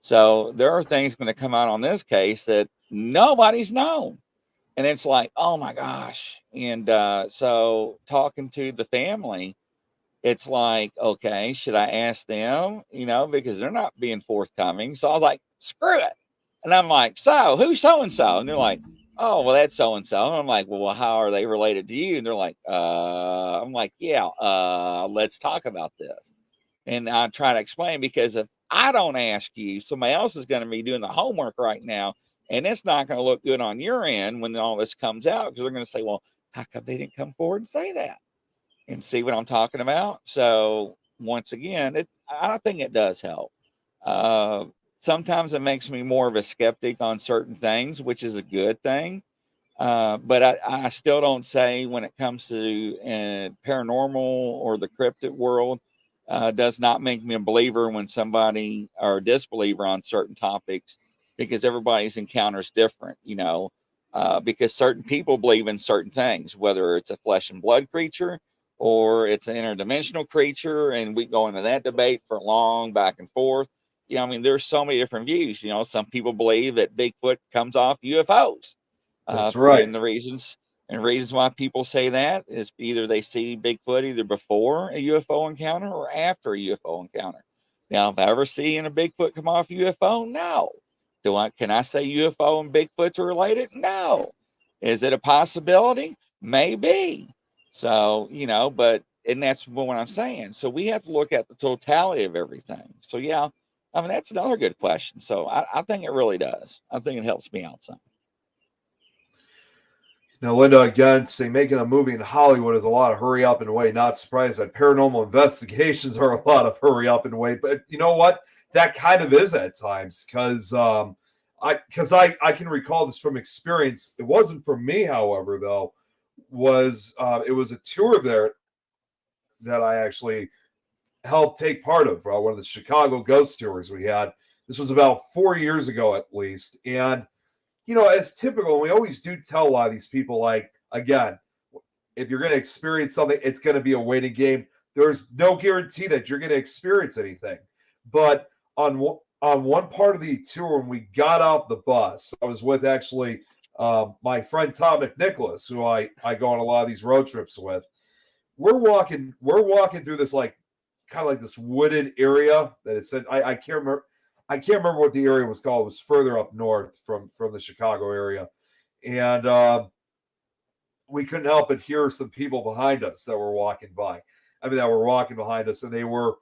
So there are things going to come out on this case that nobody's known. And it's like, oh my gosh. And so talking to the family, it's like, okay, should I ask them? Because they're not being forthcoming. So I was like, screw it. And I'm like, so who's so and so? And they're like, oh, well, that's so and so. And I'm like, well, how are they related to you? And they're like, I'm like, yeah, let's talk about this. And I try to explain, because if I don't ask you, somebody else is going to be doing the homework right now. And it's not going to look good on your end when all this comes out, because they're going to say, well, how come they didn't come forward and say that? And see what I'm talking about. So once again, I think it does help. Uh, Sometimes it makes me more of a skeptic on certain things, which is a good thing. But I still don't say, when it comes to paranormal or the cryptid world, does not make me a believer when somebody, or a disbeliever on certain topics, because everybody's encounter is different, because certain people believe in certain things, whether it's a flesh and blood creature or it's an interdimensional creature. And we go into that debate for long back and forth. I mean, there's so many different views. Some people believe that Bigfoot comes off UFOs. That's right. And the reasons why people say that is either they see Bigfoot either before a UFO encounter or after a UFO encounter. Now, if I ever seen a Bigfoot come off UFO, no. Can I say UFO and Bigfoots are related? No. Is it a possibility? Maybe. So, and that's what I'm saying. So we have to look at the totality of everything. So yeah, I mean, that's another good question. So I think it really does. I think it helps me out some. Now, Linda, again, say making a movie in Hollywood is a lot of hurry up and wait. Not surprised that paranormal investigations are a lot of hurry up and wait. But you know what? That kind of is at times, because I can recall this from experience. It wasn't from me, however, though. It was a tour there that I actually helped take part of, one of the Chicago ghost tours we had. This was about 4 years ago, at least, and as typical, we always do tell a lot of these people, like, again, if you're going to experience something, it's going to be a waiting game. There's no guarantee that you're going to experience anything. But on one part of the tour, when we got off the bus, I was with actually my friend Tom McNicholas, who I go on a lot of these road trips with. We're walking through this, like, kind of like this wooded area that is said, I can't remember what the area was called. It was further up north from the Chicago area. And we couldn't help but hear some people behind us that were walking by. That were walking behind us, and they were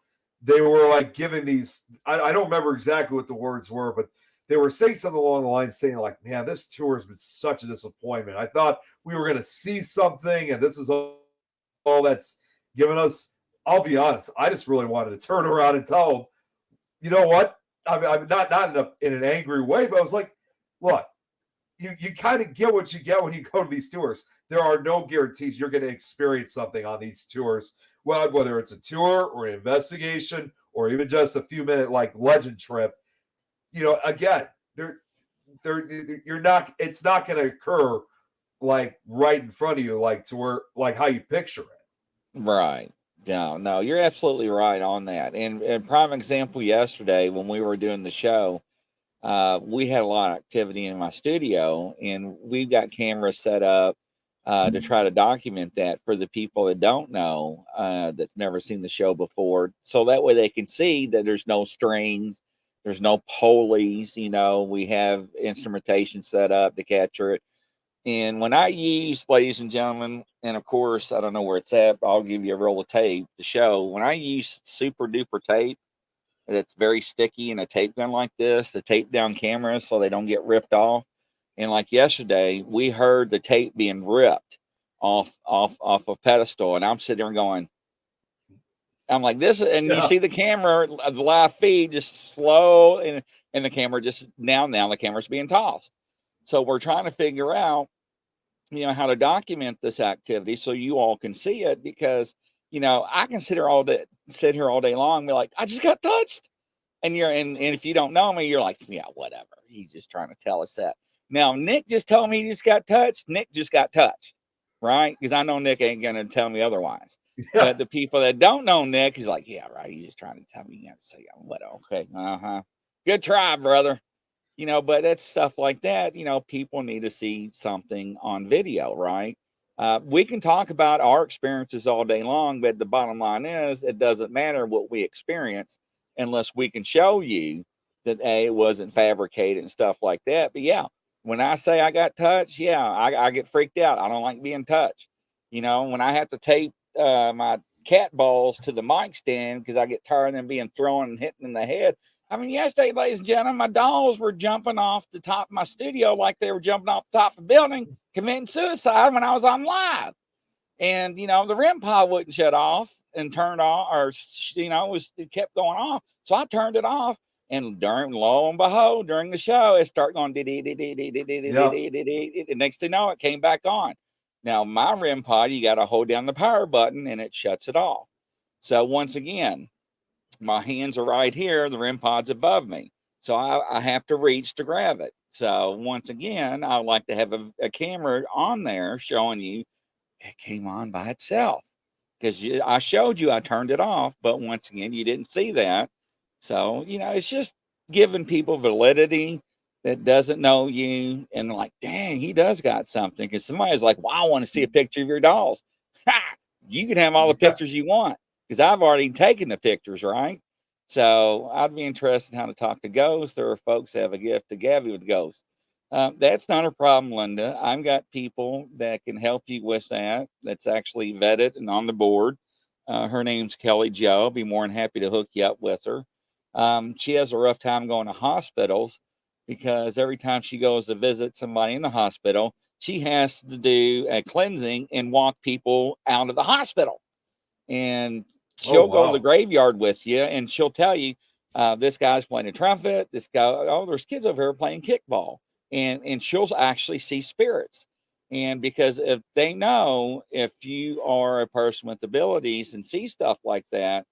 like giving these, I don't remember exactly what the words were, but they were saying something along the line, saying like, man, this tour has been such a disappointment. I thought we were going to see something, and this is all that's given us. I'll be honest, I just really wanted to turn around and tell them, you know what? I'm not in an angry way, but I was like, look, you kind of get what you get when you go to these tours. There are no guarantees you're going to experience something on these tours, well, whether it's a tour or an investigation or even just a few minute like legend trip. Again, you're not. It's not going to occur like right in front of you, like to where, like how you picture it. Right. No, you're absolutely right on that. And prime example, yesterday when we were doing the show, we had a lot of activity in my studio, and we've got cameras set up to try to document that for the people that don't know, that's never seen the show before. So that way they can see that there's no strings, there's no pulleys, we have instrumentation set up to capture it. And when I use, ladies and gentlemen, and of course, I don't know where it's at, but I'll give you a roll of tape to show. When I use super duper tape that's very sticky and a tape gun like this, to tape down cameras so they don't get ripped off. And like yesterday, we heard the tape being ripped off a pedestal, and I'm sitting there going, I'm like this, and you see the camera, the live feed just slow, and the camera just now the camera's being tossed. So we're trying to figure out, how to document this activity so you all can see it, because I can sit here all day long and be like, I just got touched. And and if you don't know me, you're like, yeah, whatever. He's just trying to tell us that. Now, Nick just told me he just got touched. Nick just got touched, right? Because I know Nick ain't going to tell me otherwise. Yeah. But the people that don't know Nick, he's like, yeah, right. He's just trying to tell me. You have to say, what? Okay. Good try, brother. But that's stuff like that. People need to see something on video, right? We can talk about our experiences all day long, but the bottom line is it doesn't matter what we experience unless we can show you that it wasn't fabricated and stuff like that. But yeah, when I say I got touched, I get freaked out. I don't like being touched. When I have to tape my cat balls to the mic stand because I get tired of them being thrown and hitting in the head. I mean, yesterday, ladies and gentlemen, my dolls were jumping off the top of my studio like they were jumping off the top of the building, committing suicide when I was on live. And, the REM pod wouldn't shut off and turned off, or, it kept going off. So I turned it off. And lo and behold, during the show, it started going, and next thing you know, it came back on. Now, my REM pod, you got to hold down the power button and it shuts it off. So once again, my hands are right here. The REM pod's above me. So I have to reach to grab it. So once again, I would like to have a camera on there showing you it came on by itself. Because I showed you I turned it off. But once again, you didn't see that. So, it's just giving people validity that doesn't know you. And like, dang, he does got something. Because somebody's like, well, I want to see a picture of your dolls. Ha! You can have all the pictures you want. Because I've already taken the pictures, right? So I'd be interested in how to talk to ghosts. There are folks that have a gift to Gabby with ghosts. That's not a problem, Linda. I've got people that can help you with that. That's actually vetted and on the board. Her name's Kelly Jo. I'll be more than happy to hook you up with her. She has a rough time going to hospitals because every time she goes to visit somebody in the hospital, she has to do a cleansing and walk people out of the hospital. And she'll go to the graveyard with you, and she'll tell you, this guy's playing a trumpet. This guy, there's kids over here playing kickball, and she'll actually see spirits. And because if they know if you are a person with abilities and see stuff like that,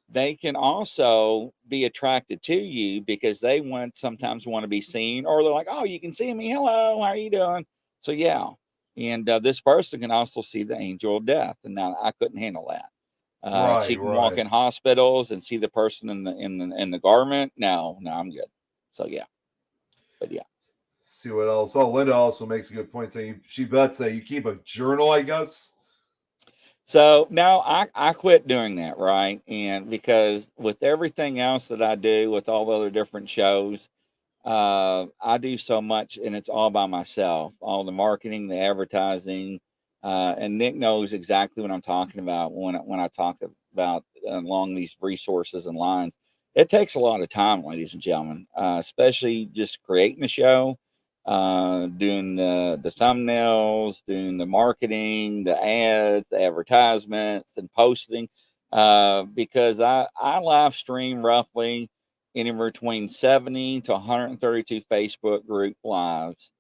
they can also be attracted to you because they sometimes want to be seen, or they're like, oh, you can see me. Hello, how are you doing? So yeah. And this person can also see the angel of death. And now I couldn't handle that. She can walk in hospitals and see the person in the garment. No, I'm good. So yeah, but yeah. See what else? Oh, Linda also makes a good point saying she bets that you keep a journal, I guess. So now I quit doing that, right? And because with everything else that I do with all the other different shows, I do so much, and it's all by myself. All the marketing, the advertising. And Nick knows exactly what I'm talking about when I talk about along these resources and lines. It takes a lot of time, ladies and gentlemen, especially just creating a show, doing the thumbnails, doing the marketing, the ads, the advertisements, and posting. Because I live stream roughly anywhere between 70 to 132 Facebook group lives.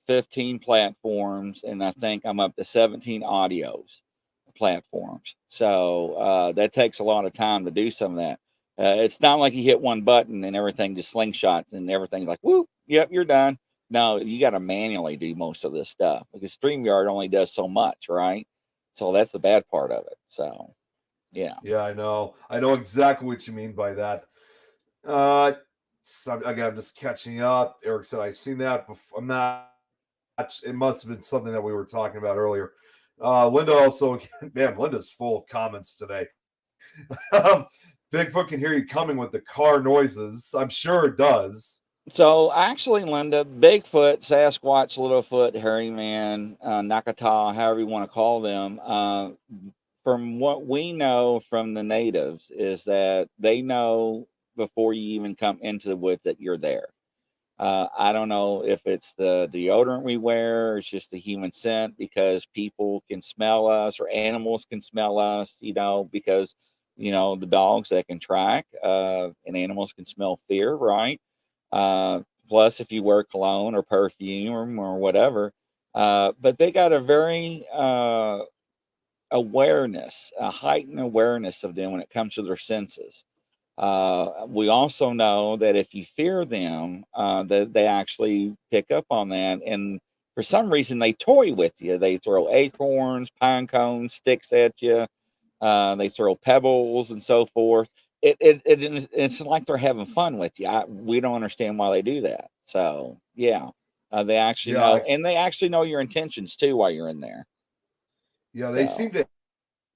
15 platforms, and I think I'm up to 17 audios platforms. So that takes a lot of time to do some of that. It's not like you hit one button and everything just slingshots and everything's like, whoop, yep, you're done. No, you got to manually do most of this stuff because StreamYard only does so much, right? So that's the bad part of it. So, yeah. Yeah, I know. I know exactly what you mean by that. So again, I'm just catching up. Eric said I've seen that before. I'm not. It must have been something that we were talking about earlier. Linda also, man, Linda's full of comments today. Bigfoot can hear you coming with the car noises. I'm sure it does. So actually, Linda, Bigfoot, Sasquatch, Littlefoot, Hairy Man, Nakata, however you want to call them, from what we know from the natives is that they know before you even come into the woods that you're there. I don't know if it's the deodorant we wear, or it's just the human scent, because people can smell us or animals can smell us, because, the dogs that can track, and animals can smell fear, right? Uh, Plus, if you wear cologne or perfume or whatever, but they got a very a heightened awareness of them when it comes to their senses. We also know that if you fear them, that they actually pick up on that, and for some reason they toy with you. They throw acorns, pine cones, sticks at you. They throw pebbles and so forth. It's like they're having fun with you. We don't understand why they do that. So yeah, they actually Yeah, know, and they actually know your intentions too while you're in there. yeah, they seem So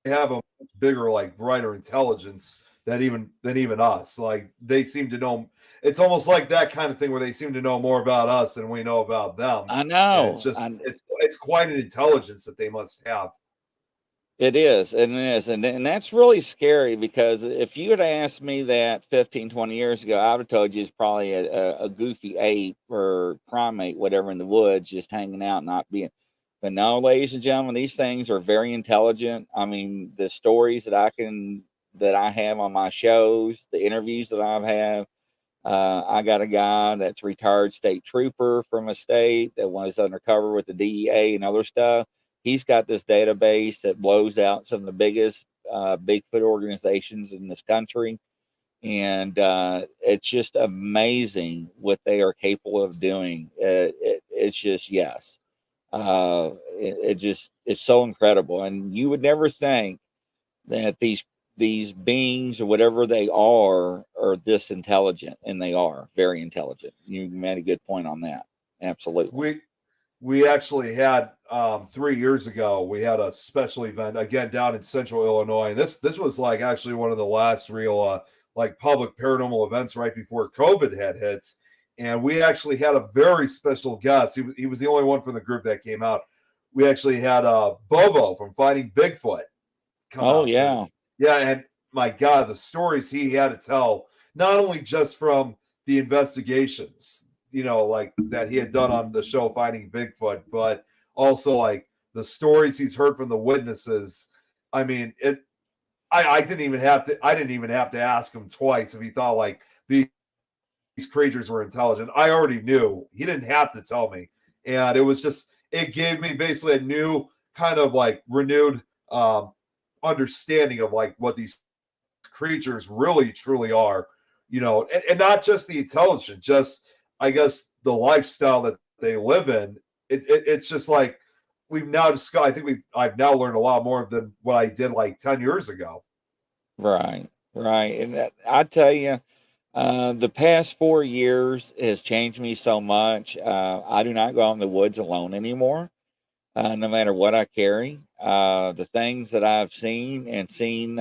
to have a much bigger, like brighter intelligence than even us. Like they seem to know. It's almost like that kind of thing where they seem to know more about us than we know about them, I and it's know, just it's quite an intelligence that they must have. it is, and it is, and that's really scary, because if you had asked me that 15, 20 years ago, I would have told you it's probably a goofy ape or primate, whatever, in the woods, just hanging out, not being. But no, ladies and gentlemen, these things are very intelligent. I mean, the stories that I have on my shows, the interviews that I've had. I got a guy that's retired state trooper from a state that was undercover with the DEA and other stuff. He's got this database that blows out some of the biggest Bigfoot organizations in this country. And it's just amazing what they are capable of doing. It's just, yes. It just, it's so incredible. And you would never think that these beings or whatever they are this intelligent, and they are very intelligent. You made a good point on that. Absolutely. We actually had 3 years ago. We had a special event again down in Central Illinois, and this was like actually one of the last real like public paranormal events right before COVID had hits. And we actually had a very special guest. He was the only one from the group that came out. We actually had Bobo from Finding Bigfoot come Oh out to, yeah. yeah, and my God, the stories he had to tell, not only just from the investigations, like that he had done on the show Finding Bigfoot, but also like the stories he's heard from the witnesses. I mean, I didn't even have to ask him twice if he thought like these creatures were intelligent. I already knew. He didn't have to tell me. And it gave me basically a new kind of like renewed understanding of like what these creatures really truly are, and not just the intelligence, just I guess the lifestyle that they live in. It's just like we've now discussed. I think I've now learned a lot more than what I did like 10 years ago. Right. Right. And I tell you, the past 4 years has changed me so much. I do not go out in the woods alone anymore, no matter what I carry. The things that I've seen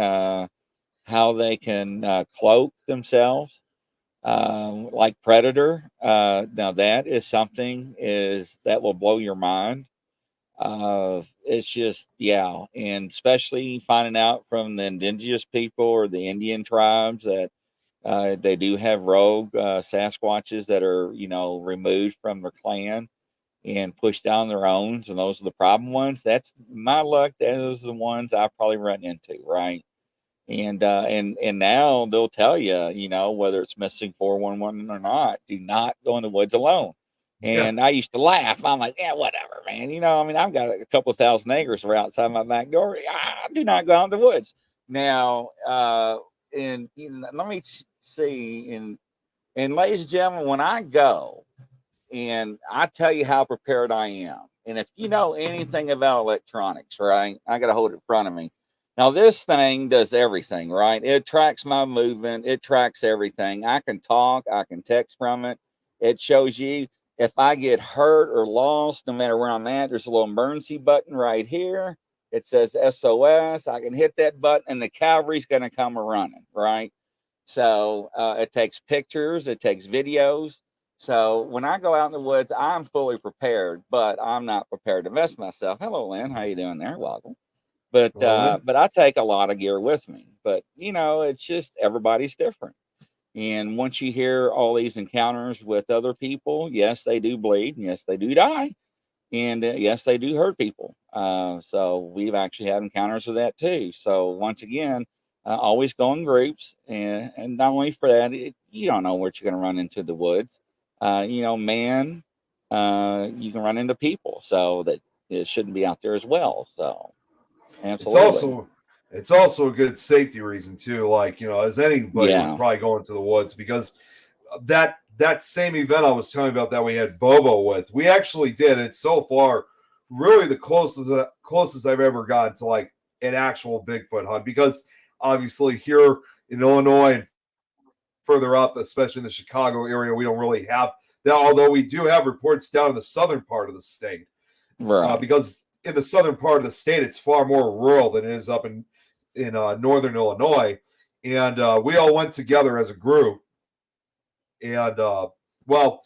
how they can cloak themselves, like predator. Now that is something is that will blow your mind. It's just, yeah, and especially finding out from the indigenous people or the Indian tribes that they do have rogue Sasquatches that are, removed from their clan and pushed down their own, and those are the problem ones. That's my luck. Those are the ones I probably run into, right? And now they'll tell you, whether it's missing 411 or not, do not go in the woods alone. Yeah, And I used to laugh. I'm like, yeah, whatever, man. I mean, I've got a couple of thousand acres right outside my back door. I do not go out in the woods. Now, and let me see, and ladies and gentlemen, when I go and I tell you how prepared I am, and if you know anything about electronics, right, I got to hold it in front of me. Now, this thing does everything, right? It tracks my movement, it tracks everything. I can talk, I can text from it. It shows you if I get hurt or lost, no matter where I'm at, there's a little emergency button right here. It says SOS. I can hit that button, and the cavalry's going to come running, right? So it takes pictures, it takes videos. So when I go out in the woods, I'm fully prepared, but I'm not prepared to mess myself. Hello, Lynn. How you doing there? Welcome. Rolling. But I take a lot of gear with me. But it's just everybody's different. And once you hear all these encounters with other people, yes, they do bleed, and yes, they do die, and yes, they do hurt people. So we've actually had encounters with that too. So once again, always go in groups, and not only for that, you don't know what you're going to run into the woods. Man, you can run into people, so that it shouldn't be out there as well. So It's absolutely, also it's also a good safety reason too. Like, as anybody would yeah, probably go into the woods, because that same event I was telling you about that we had Bobo with, we actually did. And so far, really the closest I've ever gotten to like an actual Bigfoot hunt, because obviously here in Illinois and further up, especially in the Chicago area, we don't really have that. Although we do have reports down in the southern part of the state, right, because in the southern part of the state, it's far more rural than it is up in northern Illinois. And we all went together as a group, and well,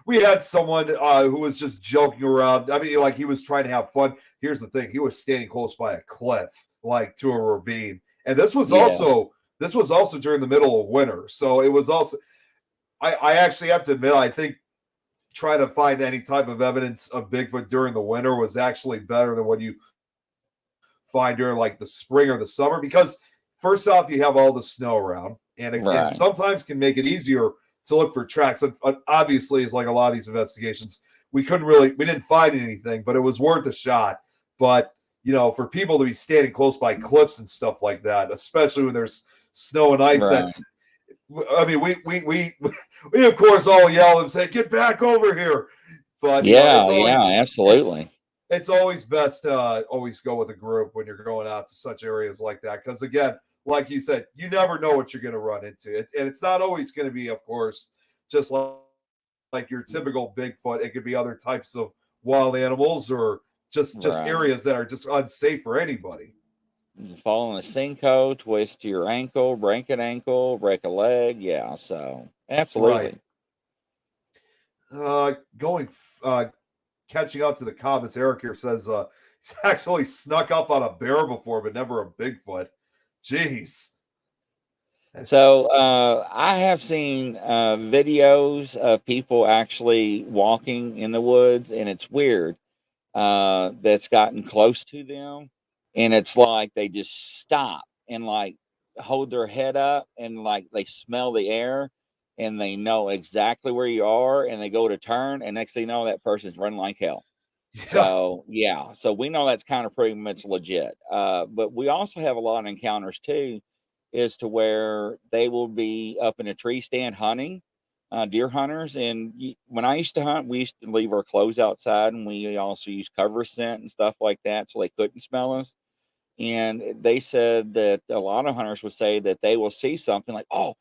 we had someone who was just joking around. I mean, like, he was trying to have fun. Here's the thing: he was standing close by a cliff, like to a ravine, and yes, this was also during the middle of winter, so it was also. I actually have to admit, I think trying to find any type of evidence of Bigfoot during the winter was actually better than what you find during like the spring or the summer, because first off, you have all the snow around, and it right, sometimes can make it easier to look for tracks. And obviously, it's like a lot of these investigations, we didn't find anything, but it was worth a shot. But for people to be standing close by cliffs and stuff like that, especially when there's snow and ice, right, that's I mean, we of course all yell and say, "Get back over here!" But yeah, yeah, absolutely, it's always best to always go with a group when you're going out to such areas like that, because again, like you said, you never know what you're going to run into. And it's not always going to be, of course, just like your typical Bigfoot. It could be other types of wild animals, or just right. areas that are just unsafe for anybody. You fall in a sinkhole, twist your ankle, break an ankle, break a leg. Yeah, so That's right. absolutely. Going Catching up to the comments, Eric here says he's actually snuck up on a bear before, but never a Bigfoot. Jeez. So I have seen videos of people actually walking in the woods, and it's weird. That's gotten close to them, and it's like they just stop and like hold their head up, and like they smell the air, and they know exactly where you are, and they go to turn, and next thing you know, that person's running like hell. Yeah. So yeah, so we know that's kind of pretty much legit. But we also have a lot of encounters too, is to where they will be up in a tree stand hunting, deer hunters. And when I used to hunt, we used to leave our clothes outside, and we also use cover scent and stuff like that, so they couldn't smell us. And they said that a lot of hunters would say that they will see something like, oh,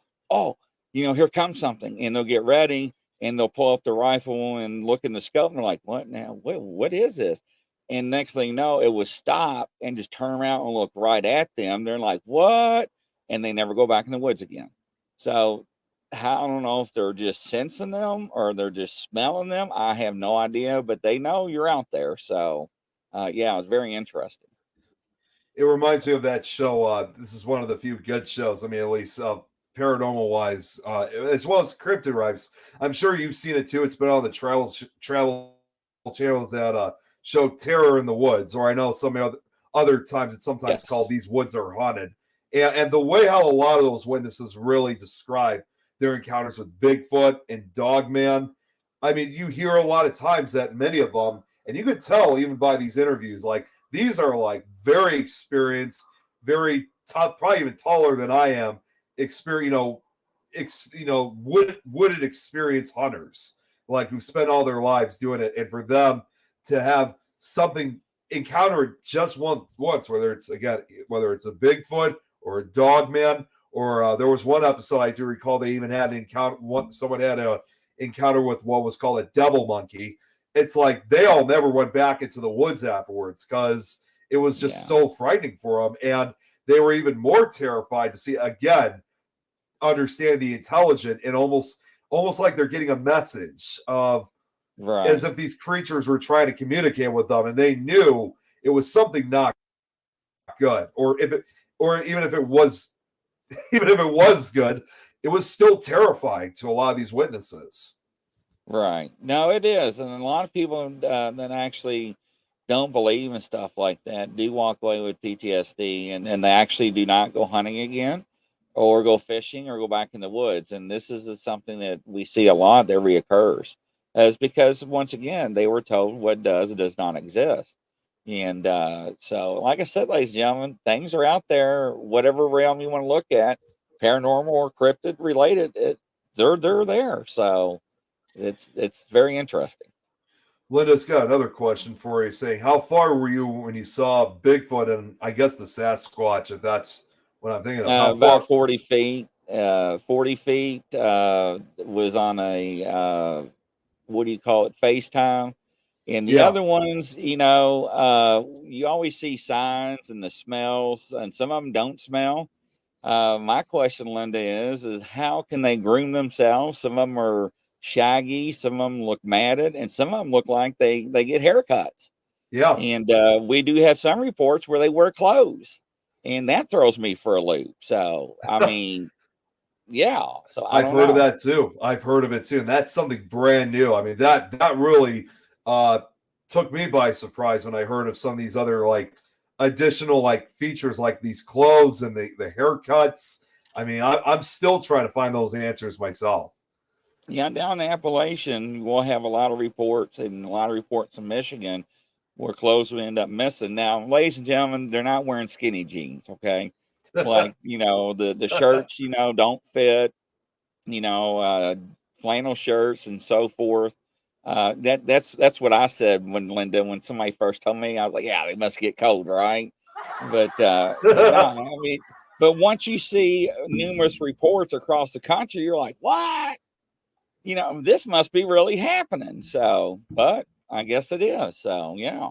here comes something, and they'll get ready, and they'll pull up the rifle and look in the scope, and they're like, what now? What is this? And next thing you know, it was stop and just turn around and look right at them. They're like, what? And they never go back in the woods again. So I don't know if they're just sensing them or they're just smelling them. I have no idea, but they know you're out there. So yeah, it's very interesting. It reminds me of that show. This is one of the few good shows. I mean, at least paranormal wise, as well as cryptid rives. I'm sure you've seen it too. It's been on the travel channels that show Terror in the Woods, or I know some other times it's sometimes called Yes. These Woods Are Haunted. And the way how a lot of those witnesses really describe their encounters with Bigfoot and Dogman. I mean, you hear a lot of times that many of them, and you could tell even by these interviews, like these are like very experienced, very tough, probably even taller than I am. Wooded experienced hunters, like who spent all their lives doing it, and for them to have something encounter it just once, whether it's a Bigfoot or a Dogman, or there was one episode I do recall they even had an encounter. Someone had a encounter with what was called a devil monkey. It's like they all never went back into the woods afterwards, because it was just Yeah. so frightening for them. And they were even more terrified to see, again, understand the intelligent and almost like they're getting a message of as Right. if these creatures were trying to communicate with them, and they knew it was something not good, or even if it was, even if it was good, it was still terrifying to a lot of these witnesses. Right. No, it is. And a lot of people that actually don't believe in stuff like that do walk away with PTSD, and they actually do not go hunting again or go fishing or go back in the woods. And this is something that we see a lot that reoccurs. Is because, once again, they were told what does and does not exist. And so, like I said, ladies and gentlemen, things are out there, whatever realm you want to look at, paranormal or cryptid related, they're there. So it's very interesting. Linda's got another question for you, saying, "How far were you when you saw Bigfoot and I guess the Sasquatch? If that's what I'm thinking of, how About far?" 40 feet. 40 feet was on a, what do you call it, FaceTime. And the Yeah, other ones, you always see signs and the smells, and some of them don't smell. My question, Linda, is how can they groom themselves? Some of them are shaggy, some of them look matted, and some of them look like they get haircuts. yeah. And we do have some reports where they wear clothes, and that throws me for a loop. So, I mean, yeah. So I I've don't heard of know. that too. I've heard of it too, and that's something brand new. I mean, that really uh took me by surprise when I heard of some of these other like additional like features like these clothes and the haircuts. I mean, I'm still trying to find those answers myself. Yeah, down in Appalachian, we'll have a lot of reports, and a lot of reports in Michigan where clothes will end up missing. Now, ladies and gentlemen, they're not wearing skinny jeans, okay? Like, the shirts, don't fit, you know, uh, flannel shirts and so forth. That's what I said when somebody first told me. I was like, yeah, they must get cold, right? But no, I mean, but once you see numerous reports across the country, you're like, what? This must be really happening. So, but I guess it is. So, yeah.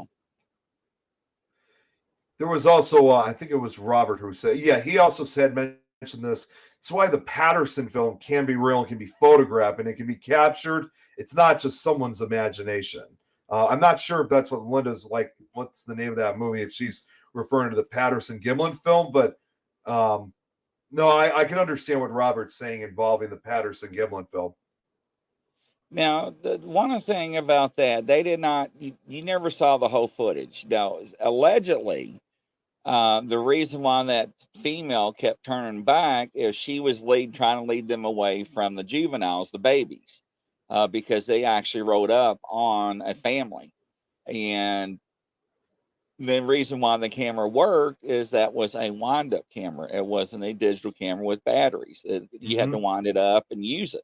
There was also, I think it was Robert who said, yeah, he also said, mentioned this. It's why the Patterson film can be real and can be photographed and it can be captured. It's not just someone's imagination. I'm not sure if that's what Linda's like. What's the name of that movie? If she's referring to the Patterson Gimlin film, but no, I can understand what Robert's saying involving the Patterson Gimlin film. Now, the one thing about that, they did not, you never saw the whole footage. Now, allegedly, the reason why that female kept turning back is she was trying to lead them away from the juveniles, the babies, because they actually rode up on a family. And the reason why the camera worked is that was a wind up camera. It wasn't a digital camera with batteries. You had to Mm-hmm. wind it up and use it.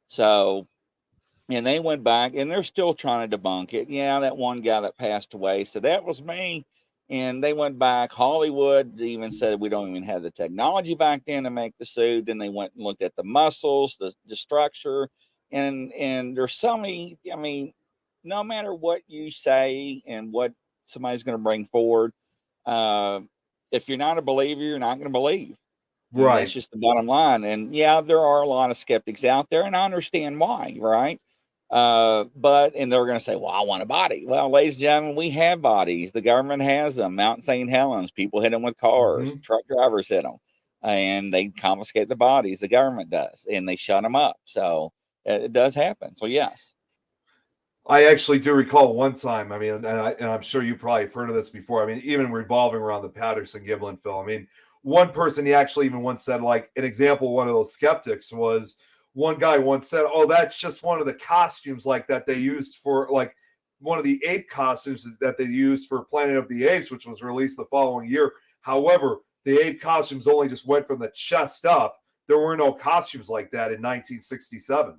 So, and they went back and they're still trying to debunk it. Yeah, that one guy that passed away, so that was me. And they went back. Hollywood even said we don't even have the technology back then to make the suit. Then they went and looked at the muscles, the structure, and there's so many. I mean, no matter what you say and what somebody's going to bring forward, uh, if you're not a believer, you're not going to believe. And that's Right. just the bottom line. And yeah, there are a lot of skeptics out there, and I understand why, right? And they're going to say, well, I want a body. Well, ladies and gentlemen, we have bodies. The government has them. Mount St. Helens, people hit them with cars, Mm-hmm. truck drivers hit them, and they confiscate the bodies. The government does, and they shut them up. So it does happen. So, yes. I actually do recall one time. I mean, and I'm sure you probably have heard of this before. I mean, even revolving around the Patterson Giblin film. I mean, one person he actually even once said, like an example, one of those skeptics was one guy once said, "Oh, that's just one of the costumes like that they used for like one of the ape costumes that they used for Planet of the Apes, which was released the following year. However, the ape costumes only just went from the chest up. There were no costumes like that in 1967."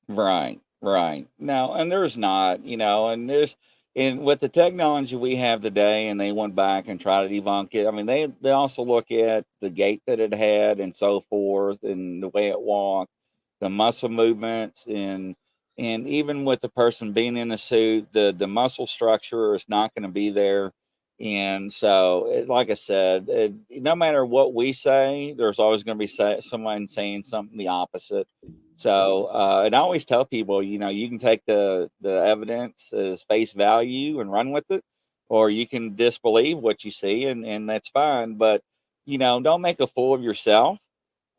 Right, right. No, and there's not, and with the technology we have today, and they went back and try to debunk it. I mean, they also look at the gait that it had and so forth, and the way it walked, the muscle movements, and even with the person being in a suit, the muscle structure is not going to be there. And so, like I said, no matter what we say, there's always going to be someone saying something the opposite. So, and I always tell people, you can take the evidence as face value and run with it, or you can disbelieve what you see, and that's fine. But, don't make a fool of yourself,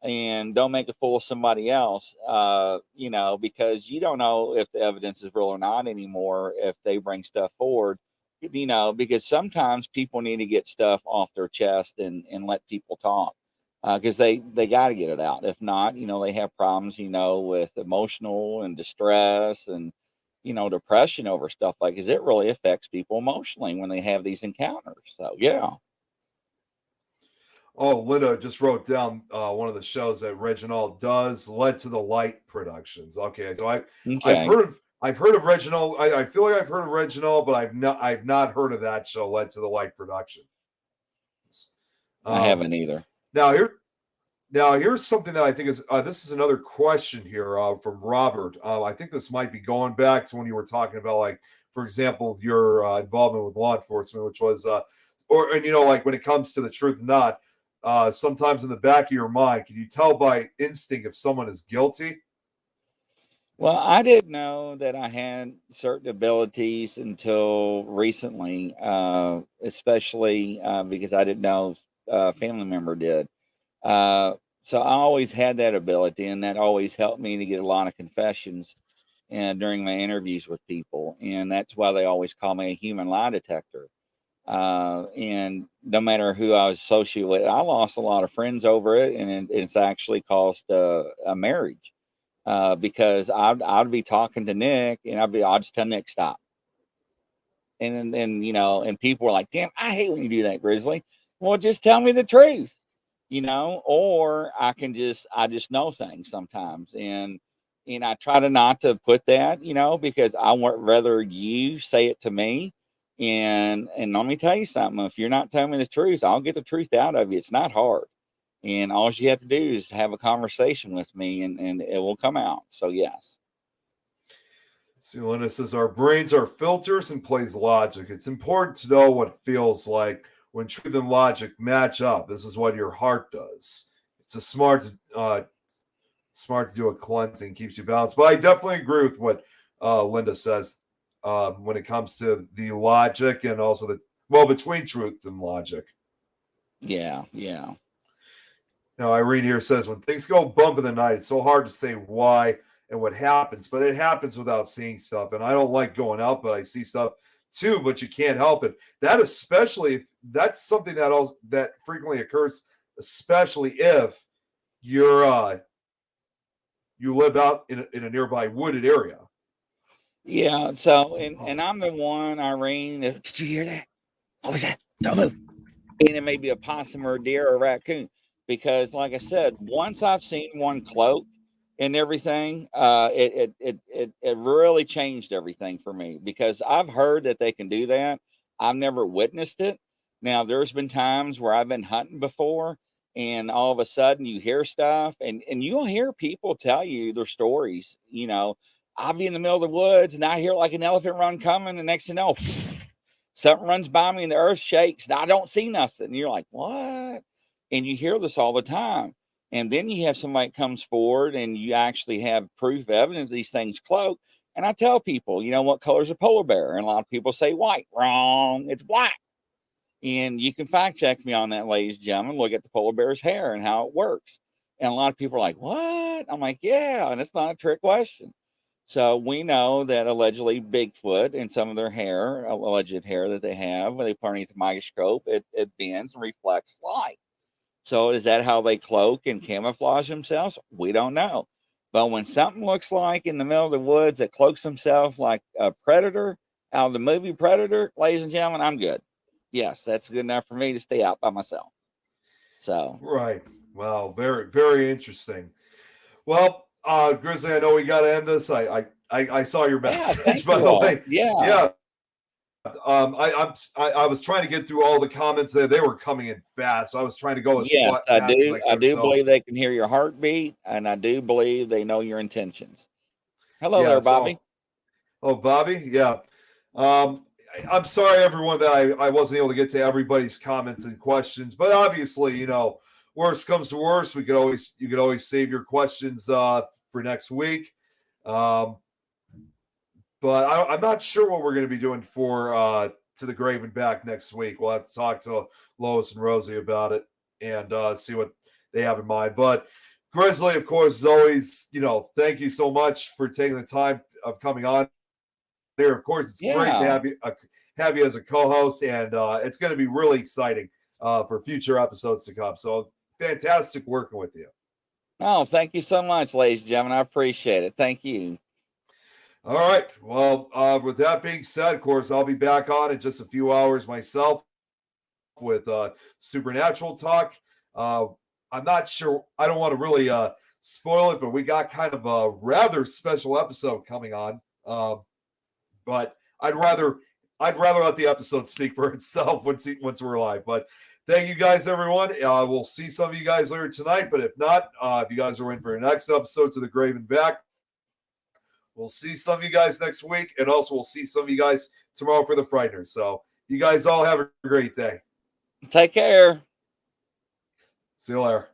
and don't make a fool of somebody else, because you don't know if the evidence is real or not anymore if they bring stuff forward, because sometimes people need to get stuff off their chest and let people talk, because they got to get it out. If not, they have problems, with emotional and distress and, depression over stuff like, because it really affects people emotionally when they have these encounters. So, yeah. Oh, Linda just wrote down one of the shows that Reginald does, Led to the Light Productions. Okay, so Okay. I've heard of Reginald. I feel like I've heard of Reginald, but I've not heard of that show, Led to the Light Productions. I haven't either. Now here's something that I think is this is another question here from Robert. I think this might be going back to when you were talking about, like, for example, your involvement with law enforcement, which was like when it comes to the truth or not. Sometimes in the back of your mind, can you tell by instinct if someone is guilty? Well, I didn't know that I had certain abilities until recently, especially because I didn't know a family member did. Uh, so I always had that ability, and that always helped me to get a lot of confessions and during my interviews with people, and that's why they always call me a human lie detector. And no matter who I was associated with, I lost a lot of friends over it, and it's actually cost a marriage. Because I'd be talking to Nick, and I'll just tell Nick stop, and and people were like, "Damn, I hate when you do that, Grizzly." Well, just tell me the truth, or I just know things sometimes, and I try to not to put that, because I want rather you say it to me, and let me tell you something: if you're not telling me the truth, I'll get the truth out of you. It's not hard. And all you have to do is have a conversation with me, and it will come out. So, yes. See, Linda says our brains are filters and plays logic. It's important to know what it feels like when truth and logic match up. This is what your heart does. It's a smart to do a cleansing, keeps you balanced. But I definitely agree with what Linda says when it comes to the logic and also between truth and logic. Yeah, yeah. Now, Irene here says, when things go bump in the night, it's so hard to say why and what happens, but it happens without seeing stuff. And I don't like going out, but I see stuff too, but you can't help it. That especially, that's something that frequently occurs, especially if you're you live out in a nearby wooded area. Yeah. So, and I'm the one, Irene. Did you hear that? What was that? Don't move. And it may be a possum or a deer or a raccoon. Because, like I said, once I've seen one cloak and everything, it really changed everything for me, because I've heard that they can do that. I've never witnessed it. Now, there's been times where I've been hunting before, and all of a sudden you hear stuff, and you'll hear people tell you their stories. I'll be in the middle of the woods and I hear like an elephant run coming, and next thing you know, something runs by me and the earth shakes and I don't see nothing. And you're like, what? And you hear this all the time. And then you have somebody comes forward and you actually have proof, evidence these things cloak. And I tell people, what color is a polar bear? And a lot of people say white. Wrong. It's black. And you can fact check me on that, ladies and gentlemen. Look at the polar bear's hair and how it works. And a lot of people are like, what? I'm like, yeah. And it's not a trick question. So we know that allegedly Bigfoot and some of their hair, alleged hair that they have, when they put underneath the microscope, it bends and reflects light. So is that how they cloak and camouflage themselves? We don't know. But when something looks like in the middle of the woods that cloaks himself like a predator out of the movie Predator, ladies and gentlemen, I'm good. Yes, that's good enough for me to stay out by myself. So Right. Well, very, very interesting. Well, Grizzly, I know we got to end this. I saw your yeah, message, thank by you the all. way. Yeah. Yeah. I was trying to get through all the comments there. They were coming in fast. So I was trying to go as Yes, I fast as do. I I could. do So believe they can hear your heartbeat, and I do believe they know your intentions. Hello yeah. there, Bobby. So Bobby, yeah. I'm sorry, everyone, that I wasn't able to get to everybody's comments and questions, but obviously, worst comes to worst, you could always save your questions for next week. But I'm not sure what we're going to be doing for To the Grave and Back next week. We'll have to talk to Lois and Rosie about it and see what they have in mind. But Grizzly, of course, as always, thank you so much for taking the time of coming on here. Of course, it's great to have you as a co-host, and it's going to be really exciting for future episodes to come. So fantastic working with you. Oh, thank you so much, ladies and gentlemen. I appreciate it. Thank you. All right. Well, with that being said, of course, I'll be back on in just a few hours myself with Supernatural Talk. I'm not sure. I don't want to really spoil it, but we got kind of a rather special episode coming on. But I'd rather let the episode speak for itself once we're live. But thank you guys, everyone. We'll see some of you guys later tonight. But if not, if you guys are in for the next episode To the Grave and Back, we'll see some of you guys next week. And also we'll see some of you guys tomorrow for the Frighteners. So you guys all have a great day. Take care. See you later.